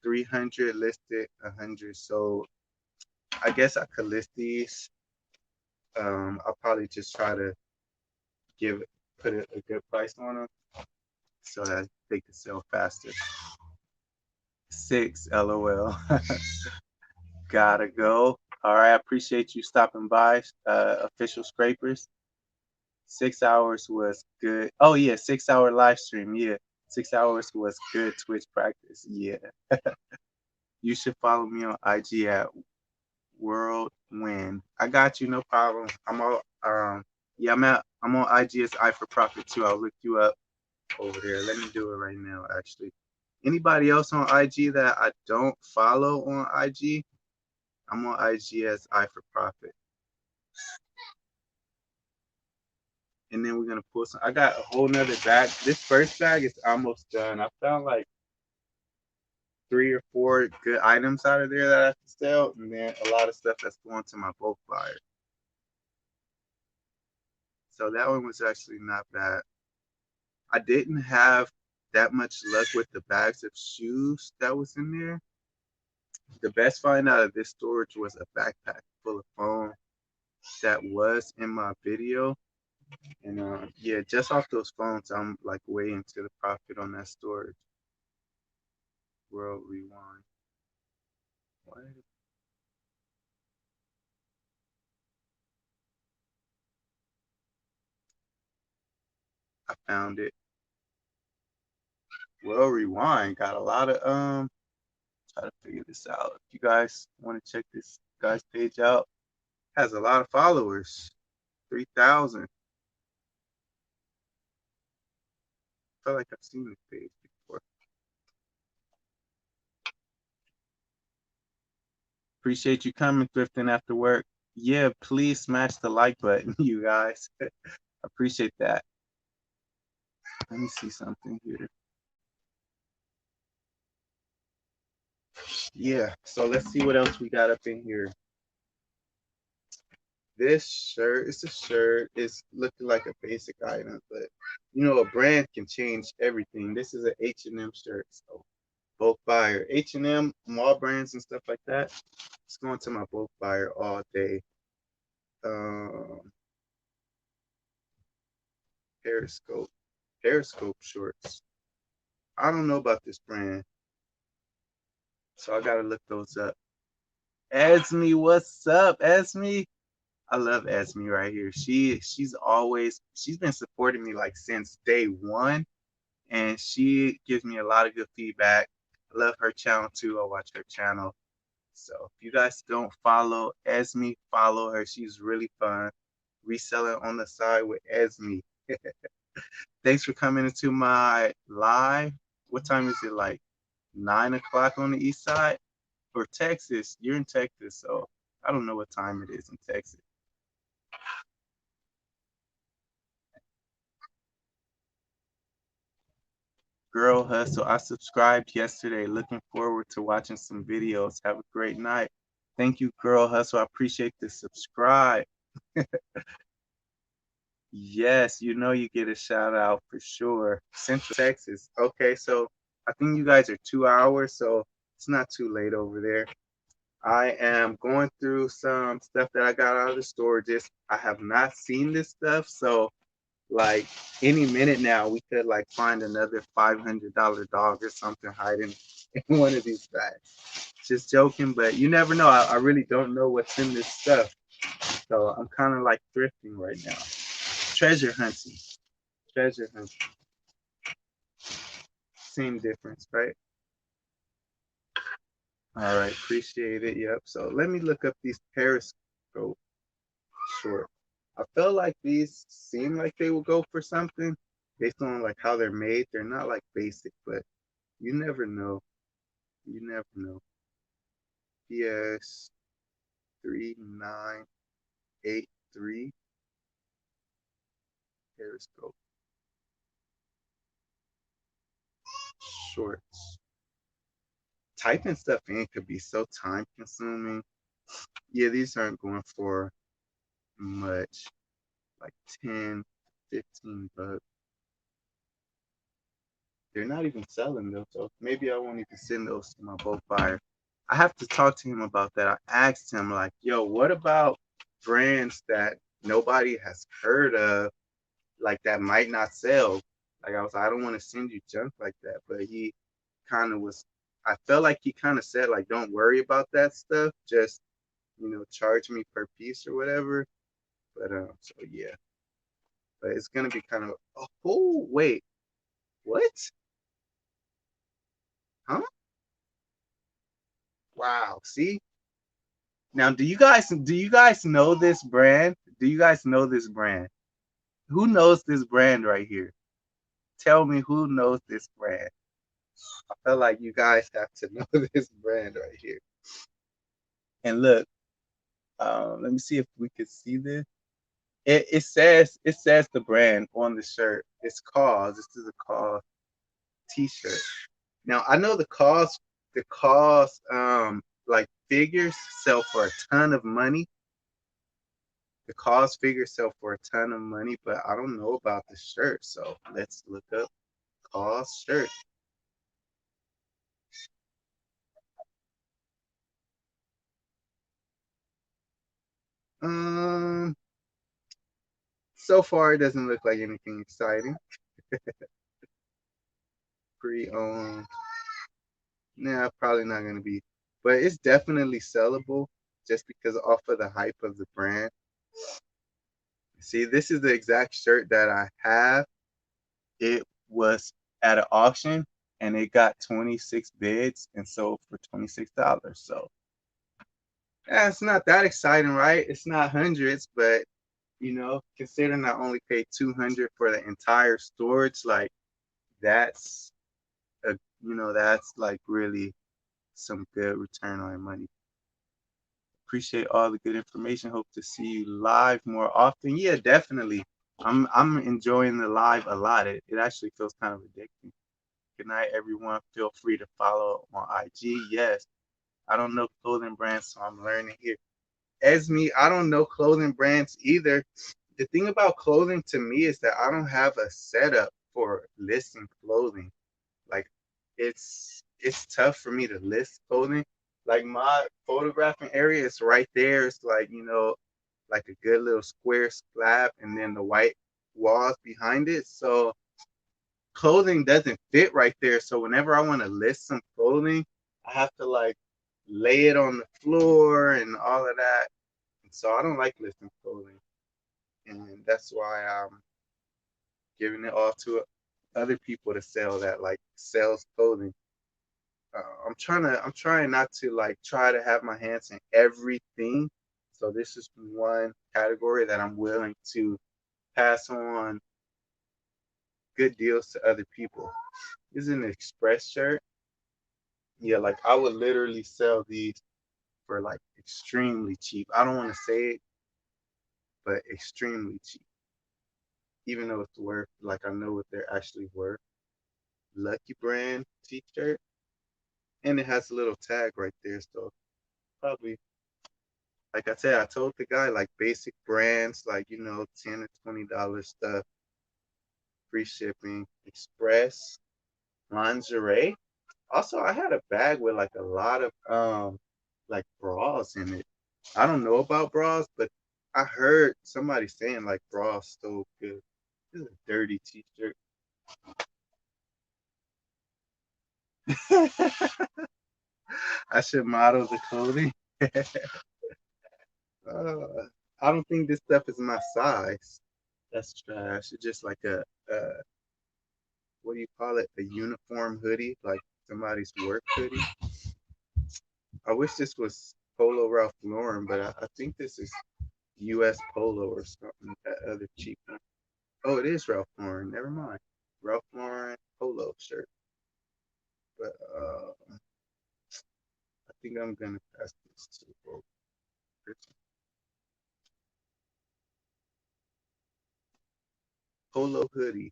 300 listed, 100 sold. I guess I could list these. I'll probably just try to give put a good price on them so that they can sell faster. 6, LOL. Gotta go. All right, I appreciate you stopping by, official scrapers. 6 hours was good. Oh yeah, 6 hour live stream. Yeah, 6 hours was good Twitch practice. Yeah, you should follow me on IG at World Win. I got you, no problem. I'm all yeah, I'm on IG as I for Profit too. I'll look you up over there. Let me do it right now. Actually, anybody else on IG that I don't follow on IG? I'm on IG as I for Profit. And then we're gonna pull some. I got a whole nother bag. This first bag is almost done. I found like 3 or 4 good items out of there that I have to sell, and then a lot of stuff that's going to my bulk buyer. So that one was actually not bad. I didn't have that much luck with the bags of shoes that was in there. The best find out of this storage was a backpack full of phone that was in my video. And yeah, just off those phones, I'm like way into the profit on that storage. World Rewind. What? I found it. World Rewind got a lot of try to figure this out. If you guys want to check this guy's page out, has a lot of followers. 3,000. I feel like I've seen this page before. Appreciate you coming, thrifting after work. Yeah, please smash the like button, you guys. Appreciate that. Let me see something here. Yeah, so let's see what else we got up in here. This shirt, it's a shirt. It's looking like a basic item, but a brand can change everything. This is an H&M shirt, so bulk buyer. H&M, mall brands and stuff like that. It's going to my bulk buyer all day. Um, Periscope, Periscope shorts. I don't know about this brand, so I gotta look those up. Esme, what's up, Esme? I love Esme right here. She's been supporting me like since day one, and she gives me a lot of good feedback. I love her channel too. I watch her channel. So if you guys don't follow Esme, follow her. She's really fun. Reselling on the side with Esme. Thanks for coming into my live. What time is it? Like 9 o'clock on the east side or Texas? You're in Texas, so I don't know what time it is in Texas. Girl Hustle. I subscribed yesterday. Looking forward to watching some videos. Have a great night. Thank you, Girl Hustle. I appreciate the subscribe. Yes, you get a shout out for sure. Central Texas. Okay, so I think you guys are 2 hours, so it's not too late over there. I am going through some stuff that I got out of the storages. I have not seen this stuff, so like any minute now we could like find another $500 dog or something hiding in one of these bags. Just joking, but you never know. I really don't know what's in this stuff, so I'm kind of like thrifting right now, treasure hunting, treasure hunting. Same difference, right? All right, appreciate it. Yep. So let me look up these Periscope shorts. I felt like these seem like they will go for something based on like how they're made. They're not like basic, but you never know. You never know. PS 3983 Periscope shorts. Typing stuff in could be so time consuming. Yeah, these aren't going for much, like 10, 15 bucks. They're not even selling them, so maybe I won't even send those to my bulk buyer. I have to talk to him about that. I asked him, like, yo, what about brands that nobody has heard of, like that might not sell? Like, I don't want to send you junk like that. But he kind of was, I felt like he kind of said, like, don't worry about that stuff. Just, charge me per piece or whatever. But, so yeah. But it's going to be kind of, oh, wait, what? Huh? Wow. See, now, do you guys know this brand? Do you guys know this brand? Who knows this brand right here? Tell me who knows this brand. I feel like you guys have to know this brand right here. And look, let me see if we can see this. It says the brand on the shirt. It's Cause. This is a Cause T-shirt. Now I know the Cause like figures sell for a ton of money. The cause figures sell for a ton of money, but I don't know about the shirt. So let's look up cause shirt. Um, so far it doesn't look like anything exciting. Pre-owned, nah, probably not gonna be, but it's definitely sellable just because off of the hype of the brand. See, this is the exact shirt that I have. It was at an auction and it got 26 bids and sold for $26. So yeah, it's not that exciting, right? It's not hundreds, but Considering I only paid 200 for the entire storage, like that's a that's like really some good return on money. Appreciate all the good information. Hope to see you live more often. Yeah, definitely. I'm enjoying the live a lot. It actually feels kind of addicting. Good night, everyone. Feel free to follow on IG. Yes, I don't know clothing brands, so I'm learning here. Esme, I don't know clothing brands either. The thing about clothing to me is that I don't have a setup for listing clothing. Like it's tough for me to list clothing. Like my photographing area is right there. It's like, like a good little square slab and then the white walls behind it. So clothing doesn't fit right there. So whenever I want to list some clothing, I have to like lay it on the floor and all of that. And so I don't like listing clothing. And that's why I'm giving it all to other people to sell that like sells clothing. I'm trying not to like try to have my hands in everything. So this is one category that I'm willing to pass on good deals to other people. This is an express shirt. Yeah, like I would literally sell these for like extremely cheap. I don't want to say it, but extremely cheap. Even though it's worth like I know what they're actually worth. Lucky brand t-shirt. And it has a little tag right there. So probably like I said, I told the guy like basic brands, like $10 to $20 stuff, free shipping, express, lingerie. Also, I had a bag with like a lot of like bras in it. I don't know about bras, but I heard somebody saying like bras so good. This is a dirty t-shirt. I should model the clothing. uh, I don't think this stuff is my size. That's trash. It's just like a what do you call it? A uniform hoodie, like somebody's work hoodie. I wish this was Polo Ralph Lauren, but I think this is U.S. Polo or something. That other cheap one. Oh, it is Ralph Lauren. Never mind. Ralph Lauren Polo shirt. But I think I'm gonna pass this to both. Polo hoodie,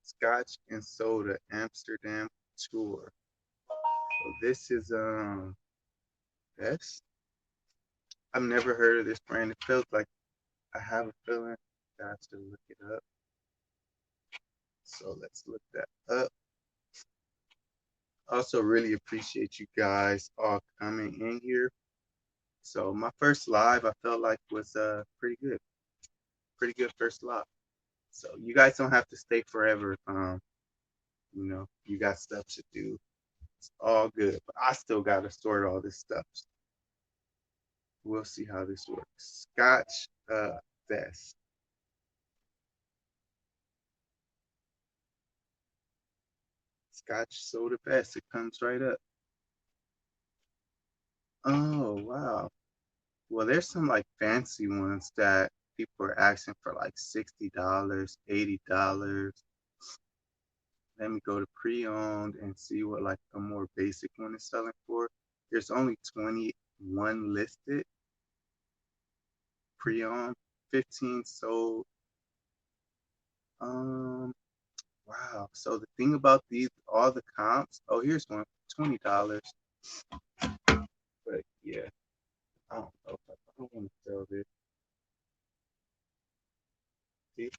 Scotch and soda, Amsterdam tour. So this is this. I've never heard of this brand. It feels like I have a feeling that I have to look it up. So let's look that up. Also, really appreciate you guys all coming in here. So my first live, I felt like was pretty good, pretty good first live. So you guys don't have to stay forever. You got stuff to do. It's all good, but I still gotta sort all this stuff. We'll see how this works. Scotch vest, Scotch soda vest. It comes right up. Oh wow. Well, there's some like fancy ones that people are asking for like $60, $80. Let me go to pre-owned and see what like a more basic one is selling for. There's only 21 listed pre-owned, 15 sold. Um, wow. So the thing about these, all the comps. Oh, here's one, $20. But yeah, I don't know. I don't want to sell this. See,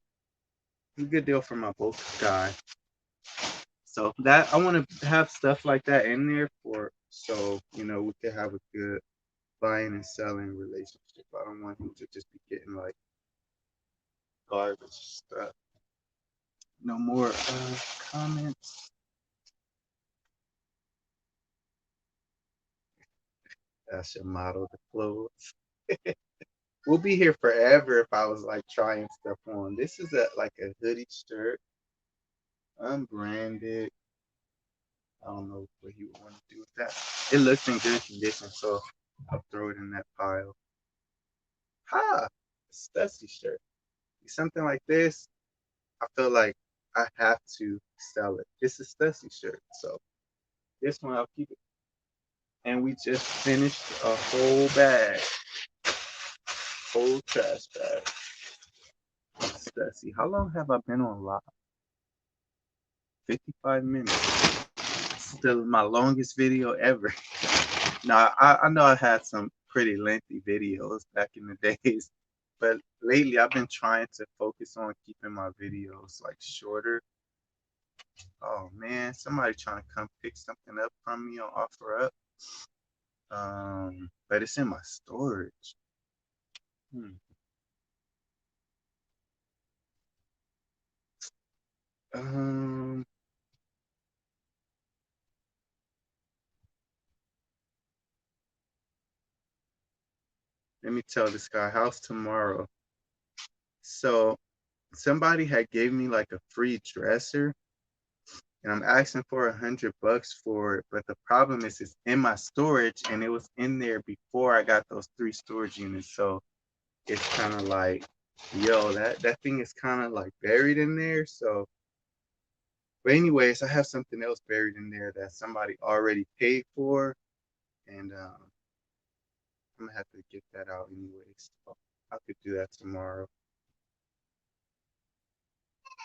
it's a good deal for my both guy. So that I want to have stuff like that in there for so we can have a good buying and selling relationship. I don't want him to just be getting like garbage stuff. No more comments. I should model the clothes. We'll be here forever if I was like trying stuff on. This is a like a hoodie shirt, unbranded. I don't know what he would want to do with that. It looks in good condition, so I'll throw it in that pile. Ha! Stussy shirt. Something like this, I feel like I have to sell it. It's a Stussy shirt, so this one I'll keep it. And we just finished a whole bag, whole trash bag. Stussy. How long have I been on live? 55 minutes. Still my longest video ever. Now I know I had some pretty lengthy videos back in the days, but lately I've been trying to focus on keeping my videos like shorter. Oh man, somebody trying to come pick something up from me on offer up. But it's in my storage. Hmm. Um, Let me tell this guy, how's tomorrow? So somebody had gave me like a free dresser, and I'm asking for $100 for it. But the problem is, it's in my storage, and it was in there before I got those 3 storage units. So it's kind of like, yo, that thing is kind of like buried in there. So, but anyways, I have something else buried in there that somebody already paid for, and I'm gonna have to get that out anyways. So I could do that tomorrow.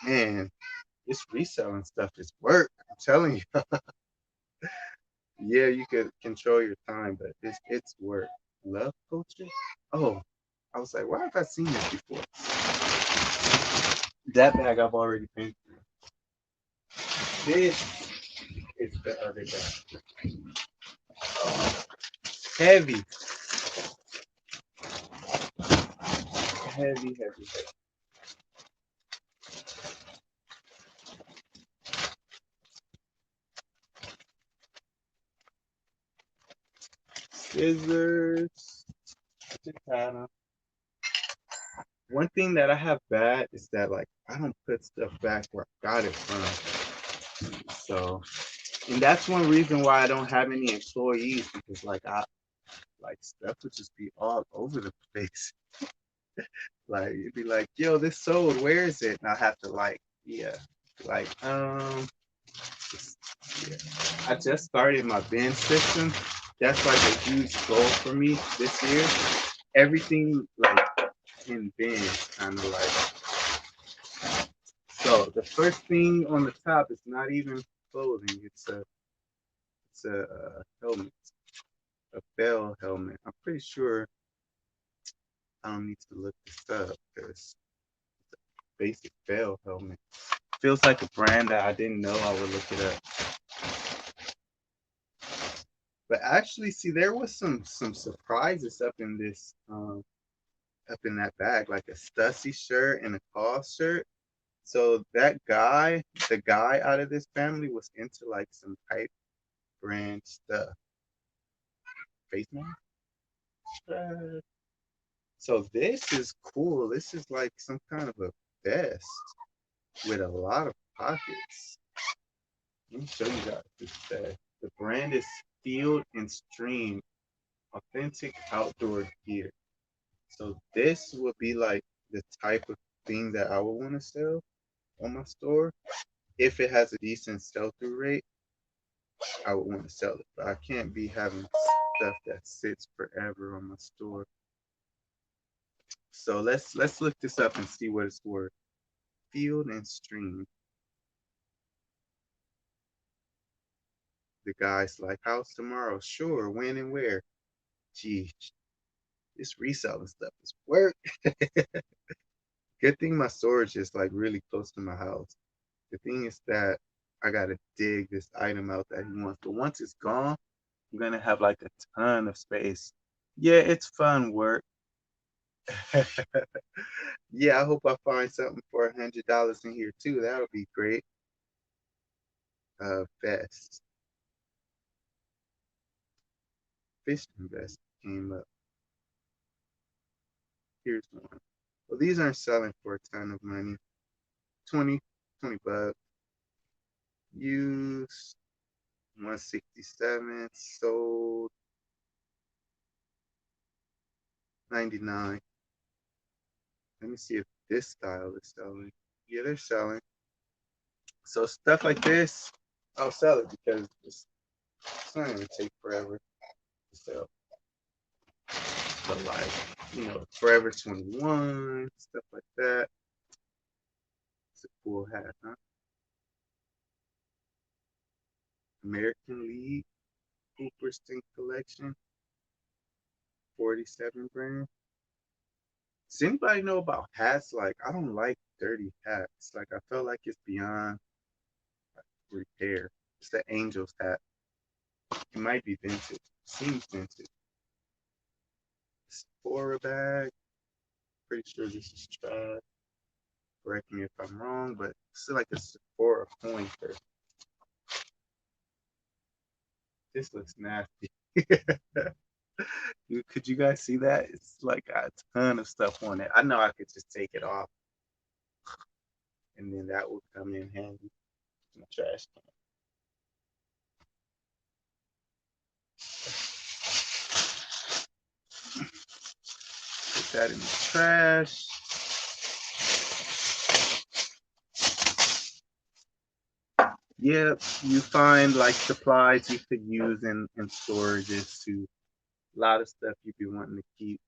Man, this reselling stuff is work. I'm telling you. Yeah, you could control your time, but it's work. Love culture? Oh, I was like, why have I seen this before? That bag I've already been through. This is the other bag. Oh, heavy, heavy, heavy, heavy. Scissors. Just had 'em. One thing that I have bad is that like I don't put stuff back where I got it from. So, and that's one reason why I don't have any employees, because like I like stuff would just be all over the place. Like it'd be like, yo, this sold, where is it? And I have to like, yeah, like just, yeah. I just started my bin system. That's like a huge goal for me this year. Everything like in bins, kind of like. So the first thing on the top is not even clothing. It's a helmet, a bell helmet. I'm pretty sure I don't need to look this up because basic bell helmet feels like a brand that I didn't know. I would look it up. But actually, see, there was some surprises up in this up in that bag, like a Stussy shirt and a Cause shirt. So that guy, the guy out of this family, was into like some hype brand stuff. Face mask. So this is cool. This is like some kind of a vest with a lot of pockets. Let me show you guys this vest. The brand is Field and Stream Authentic Outdoor Gear. So this would be like the type of thing that I would want to sell on my store. If it has a decent sell-through rate, I would want to sell it. But I can't be having stuff that sits forever on my store. So let's look this up and see what it's worth. Field and Stream. The guy's like, how's tomorrow? Sure, when and where? Gee, this reselling stuff is work. Good thing my storage is like really close to my house. The thing is that I gotta dig this item out that he wants. But once it's gone, I'm gonna have like a ton of space. Yeah, it's fun work. Yeah, I hope I find something for $100 in here too. That would be great. Vest. Fishing vest came up. Here's one. Well, these aren't selling for a ton of money. 20, 20 bucks. Used 167. Sold 99. Let me see if this style is selling. Yeah, they're selling. So stuff like this, I'll sell it because it's not gonna take forever to sell. But like, Forever 21, stuff like that. It's a cool hat, huh? American League, Cooperstown Collection, 47 brand. Does anybody know about hats? Like, I don't like dirty hats. Like, I feel like it's beyond repair. It's the Angels hat. It might be vintage. Seems vintage. Sephora bag. Pretty sure this is trash. Correct me if I'm wrong, but it's like a Sephora coin purse. This looks nasty. Could you guys see that? It's like a ton of stuff on it. I know I could just take it off, and then that would come in handy in the trash can. Put that in the trash. Yep, you find like supplies you could use in storages too. A lot of stuff you'd be wanting to keep.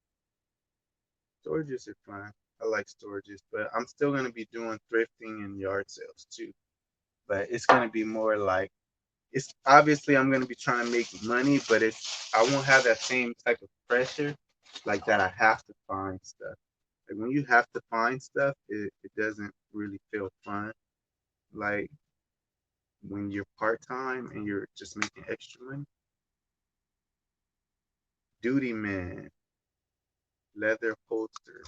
Storages are fine. I like storages, but I'm still gonna be doing thrifting and yard sales too. But it's gonna be more like it's obviously I'm gonna be trying to make money, but I won't have that same type of pressure like that I have to find stuff. Like when you have to find stuff, it doesn't really feel fun. Like when you're part time and you're just making extra money. Duty man, leather holsters,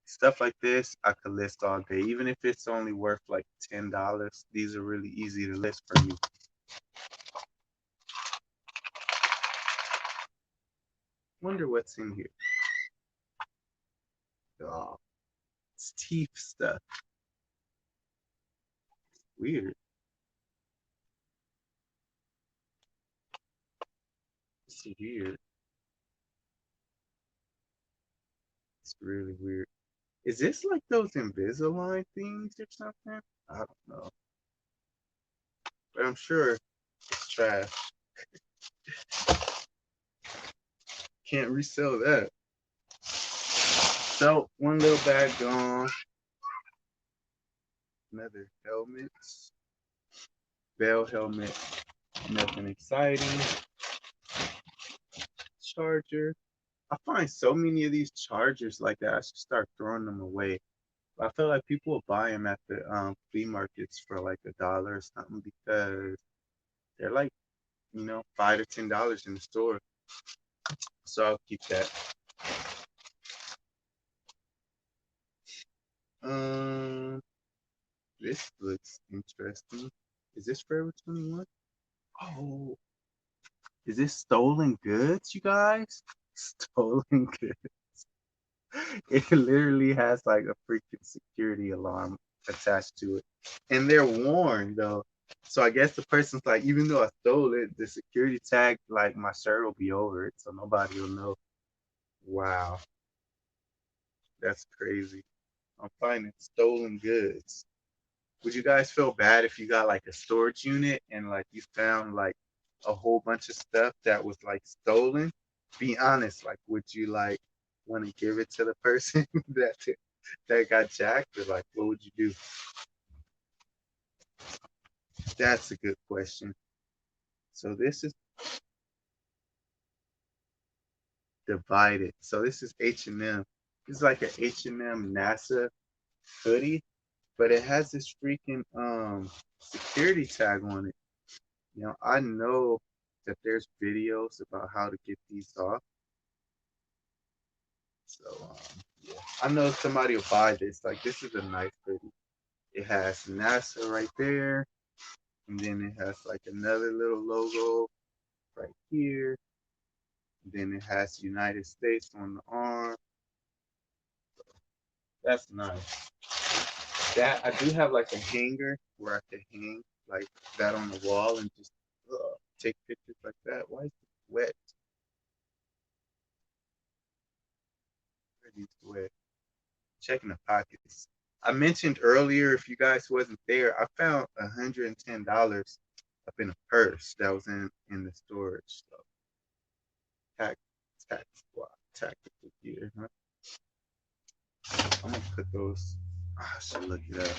stuff like this, I could list all day. Even if it's only worth like $10, these are really easy to list for you. Wonder what's in here. Oh, it's teeth stuff. Weird. It's weird. It's really weird. Is this like those Invisalign things or something? I don't know. But I'm sure it's trash. Can't resell that. So one little bag gone. Another helmet. Bell helmet. Nothing exciting. Charger. I find so many of these chargers like that. I should start throwing them away. I feel like people will buy them at the flea markets for like $1 or something because they're like, $5 to $10 in the store. So I'll keep that. Um, this looks interesting. Is this Forever 21? Oh, is this stolen goods, you guys? Stolen goods. It literally has like a freaking security alarm attached to it. And they're worn though. So I guess the person's like, even though I stole it, the security tag, like my shirt will be over it, so nobody will know. Wow, that's crazy. I'm finding stolen goods. Would you guys feel bad if you got like a storage unit and like you found like a whole bunch of stuff that was like stolen? Be honest, like would you like want to give it to the person that got jacked, or like what would you do? That's a good question. So this is divided. So this is H&M. This is like an H&M NASA hoodie, but it has this freaking security tag on it. I know that there's videos about how to get these off. So yeah, I know somebody will buy this. Like this is a nice hoodie. It has NASA right there, and then it has like another little logo right here. And then it has United States on the arm. That's nice. That I do have like a hanger where I can hang like that on the wall and just take pictures like that. Why is it wet? Where are these wet? Checking the pockets. I mentioned earlier, if you guys wasn't there, I found $110 up in a purse that was in the storage. So tax tax squad tactical gear. Huh? I'm gonna put those. I should look it up.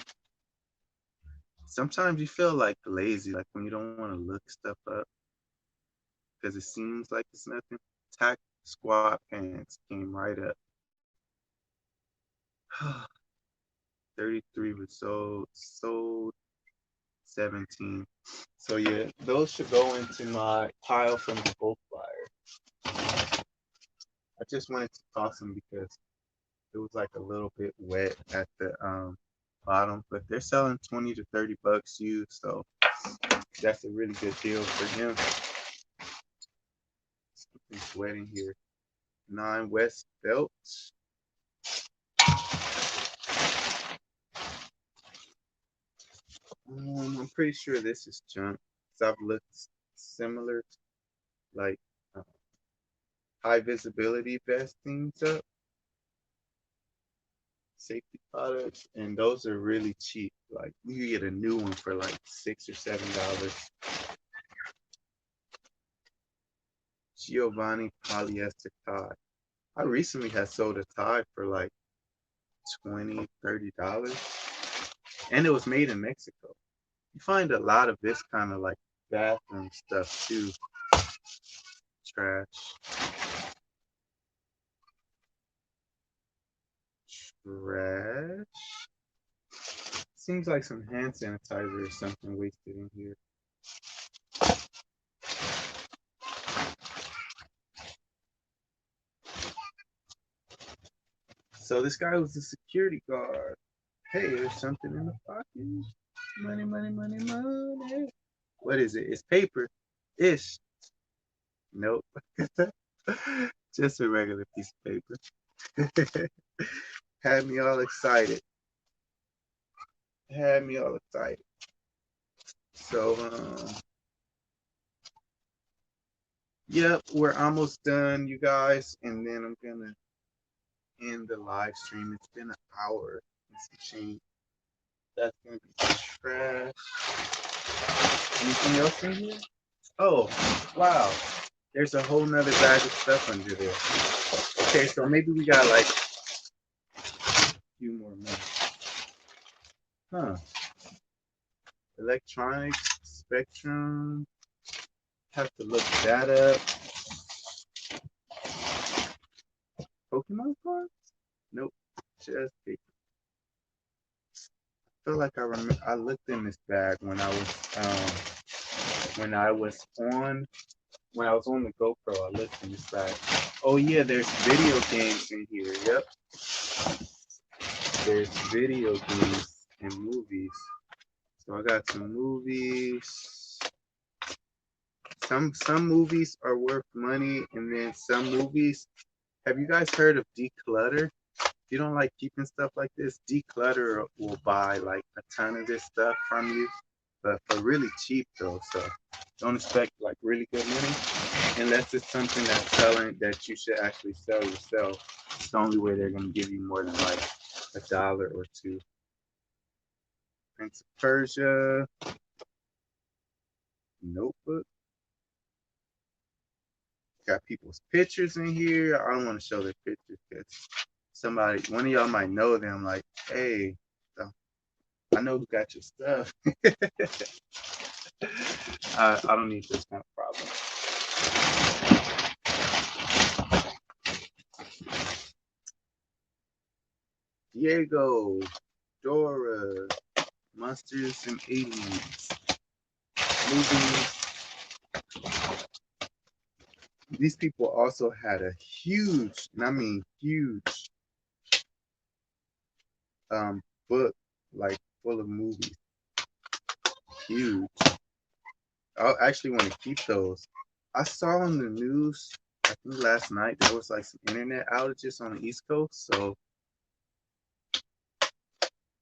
Sometimes you feel like lazy, like when you don't want to look stuff up because it seems like it's nothing. Tac squad pants came right up. 33 was sold 17. So yeah, those should go into my pile from the Gold Flyer. I just wanted to toss them because it was like a little bit wet at the bottom, but they're selling 20 to 30 bucks used, so that's a really good deal for him. Something's wet in here. 9 West belts. I'm pretty sure this is junk. Cause I've looked similar, like uh, high visibility vestings up, safety products, and those are really cheap. Like you get a new one for like $6 or $7. Giovanni polyester tie. I recently had sold a tie for like 20, $30, and it was made in Mexico. You find a lot of this kind of like bathroom stuff too. Trash. Trash. Seems like some hand sanitizer or something wasted in here. So this guy was a security guard. Hey, there's something in the pocket. Money, money, money, money. What is it? It's paper. Ish. Nope. Just a regular piece of paper. Had me all excited. Had me all excited. So, yep, we're almost done, you guys. And then I'm gonna end the live stream. It's been an hour and some change. That's gonna be trash. Anything else in here? Oh, wow. There's a whole nother bag of stuff under there. Okay, so maybe we got like a few more minutes. Huh. Electronics, Spectrum. Have to look that up. Pokemon cards? Nope. Just paper. I feel like I remember I looked in this bag when I was on when I was on the GoPro. I looked in this bag. Oh yeah, there's video games in here. Yep. There's video games and movies. So I got some movies. Some movies are worth money, and then some movies. Have you guys heard of Declutter? If you don't like keeping stuff like this, Declutter will buy like a ton of this stuff from you, but for really cheap though. So don't expect like really good money unless it's something that's selling that you should actually sell yourself. It's the only way they're gonna give you more than like $1 or $2. Prince of Persia notebook. Got people's pictures in here. I don't want to show their pictures because one of y'all might know them. Like, hey, I know who got your stuff. I don't need this kind of problem. Diego, Dora, Monsters and Aliens, movies. These people also had a huge, and I mean huge, book like full of movies. Huge. I actually want to keep those. I saw on the news, I think last night, there was like some internet outages on the East Coast. So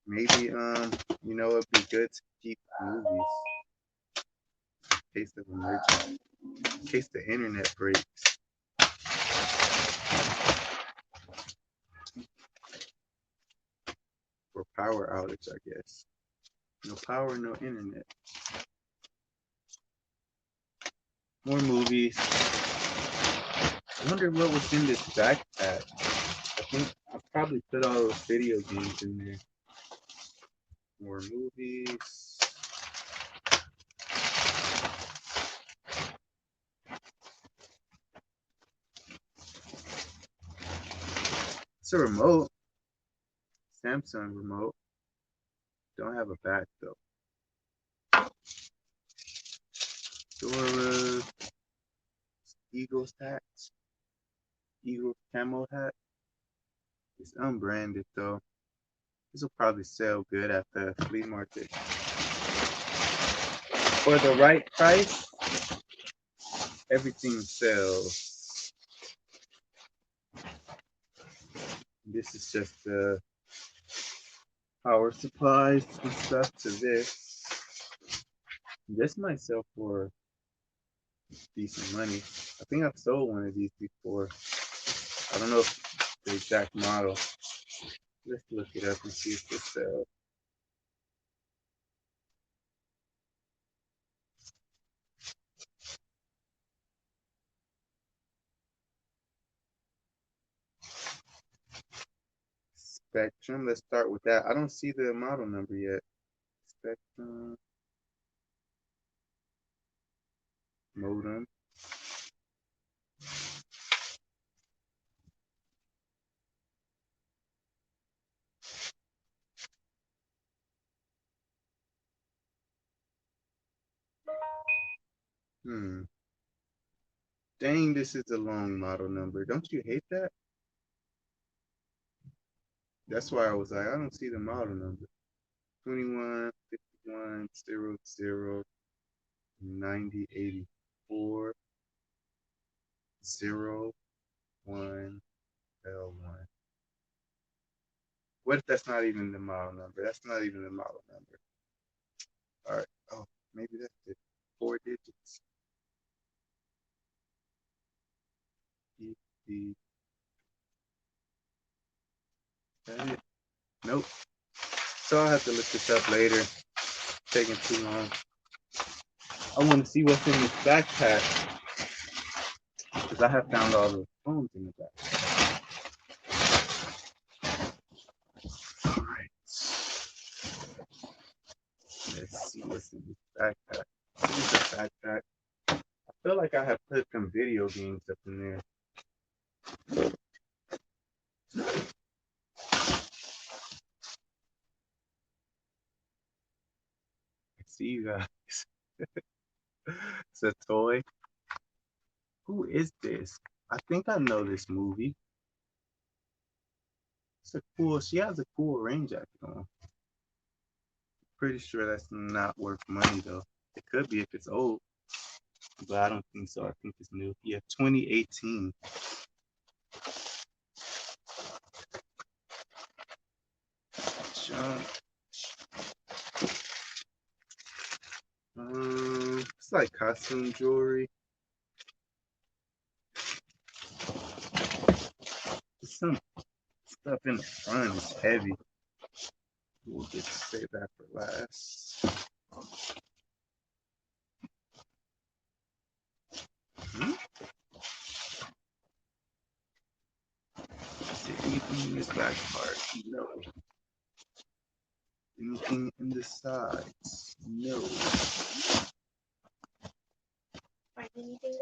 maybe, it'd be good to keep movies in case of emergency, in case the internet breaks. power outage, I guess. No power, no internet. More movies. I wonder what was in this backpack. I think I probably put all those video games in there. More movies. It's a remote. Samsung remote. Don't have a back though. Dora. Eagles hat. Eagles camo hat. It's unbranded though. This will probably sell good at the flea market. For the right price, everything sells. This is just the power supplies and stuff to this. This might sell for decent money. I think I've sold one of these before. I don't know if the exact model. Let's look it up and see if this sells. Spectrum. Let's start with that. I don't see the model number yet. Spectrum modem. Hmm. Dang, this is a long model number. Don't you hate that? That's why I was like, I don't see the model number. 21, 51, 00, 90, 84, 0, 1, L1. What if that's not even the model number? That's not even the model number. All right. Oh, maybe that's it. 4 digits. E, D, that it? Nope. So I'll have to look this up later. Taking too long. I want to see what's in this backpack because I have found all the phones in the backpack. All right. Let's see what's in this backpack. This is a backpack. I feel like I have put some video games up in there. I see you guys. It's a toy. Who is this? I think I know this movie. It's a cool. She has a cool rain jacket on. Pretty sure that's not worth money though. It could be if it's old, but I don't think so. I think it's new. Yeah, 2018. Junk. It's like costume jewelry. There's some stuff in the front. It's heavy. We'll just save that for last. Hmm? Is there anything in this back part? No. Anything in the sides? No. Find anything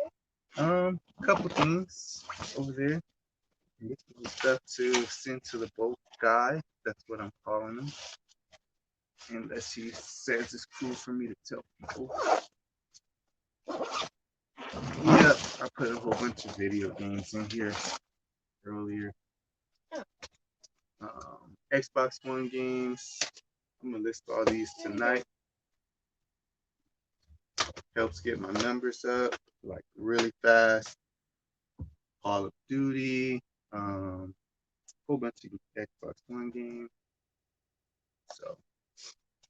there? A couple things over there. This is the stuff to send to the boat guy. That's what I'm calling him. Unless he says it's cool for me to tell people. Yep, I put a whole bunch of video games in here earlier. Xbox One games. I'm gonna list all these tonight. Helps get my numbers up like really fast. Call of Duty, whole bunch of Xbox One games. So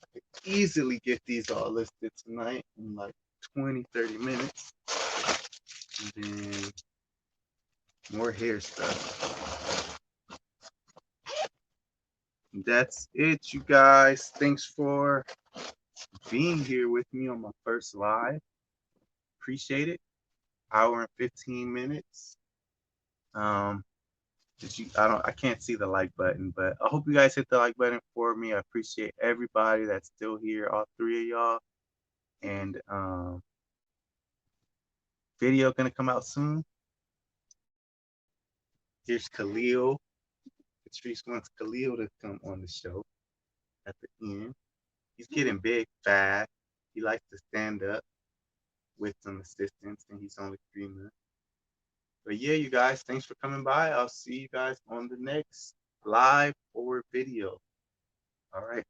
I could easily get these all listed tonight in like 20, 30 minutes. And then more hair stuff. That's it, you guys. Thanks for being here with me on my first live. Appreciate it. Hour and 15 minutes. Um, did you I can't see the like button, but I hope you guys hit the like button for me. I appreciate everybody that's still here, all three of y'all. And video gonna come out soon. Here's Khalil. Patrice wants Khalil to come on the show at the end. He's getting big fast. He likes to stand up with some assistance, and he's only 3 months. But yeah, you guys, thanks for coming by. I'll see you guys on the next live or video. All right.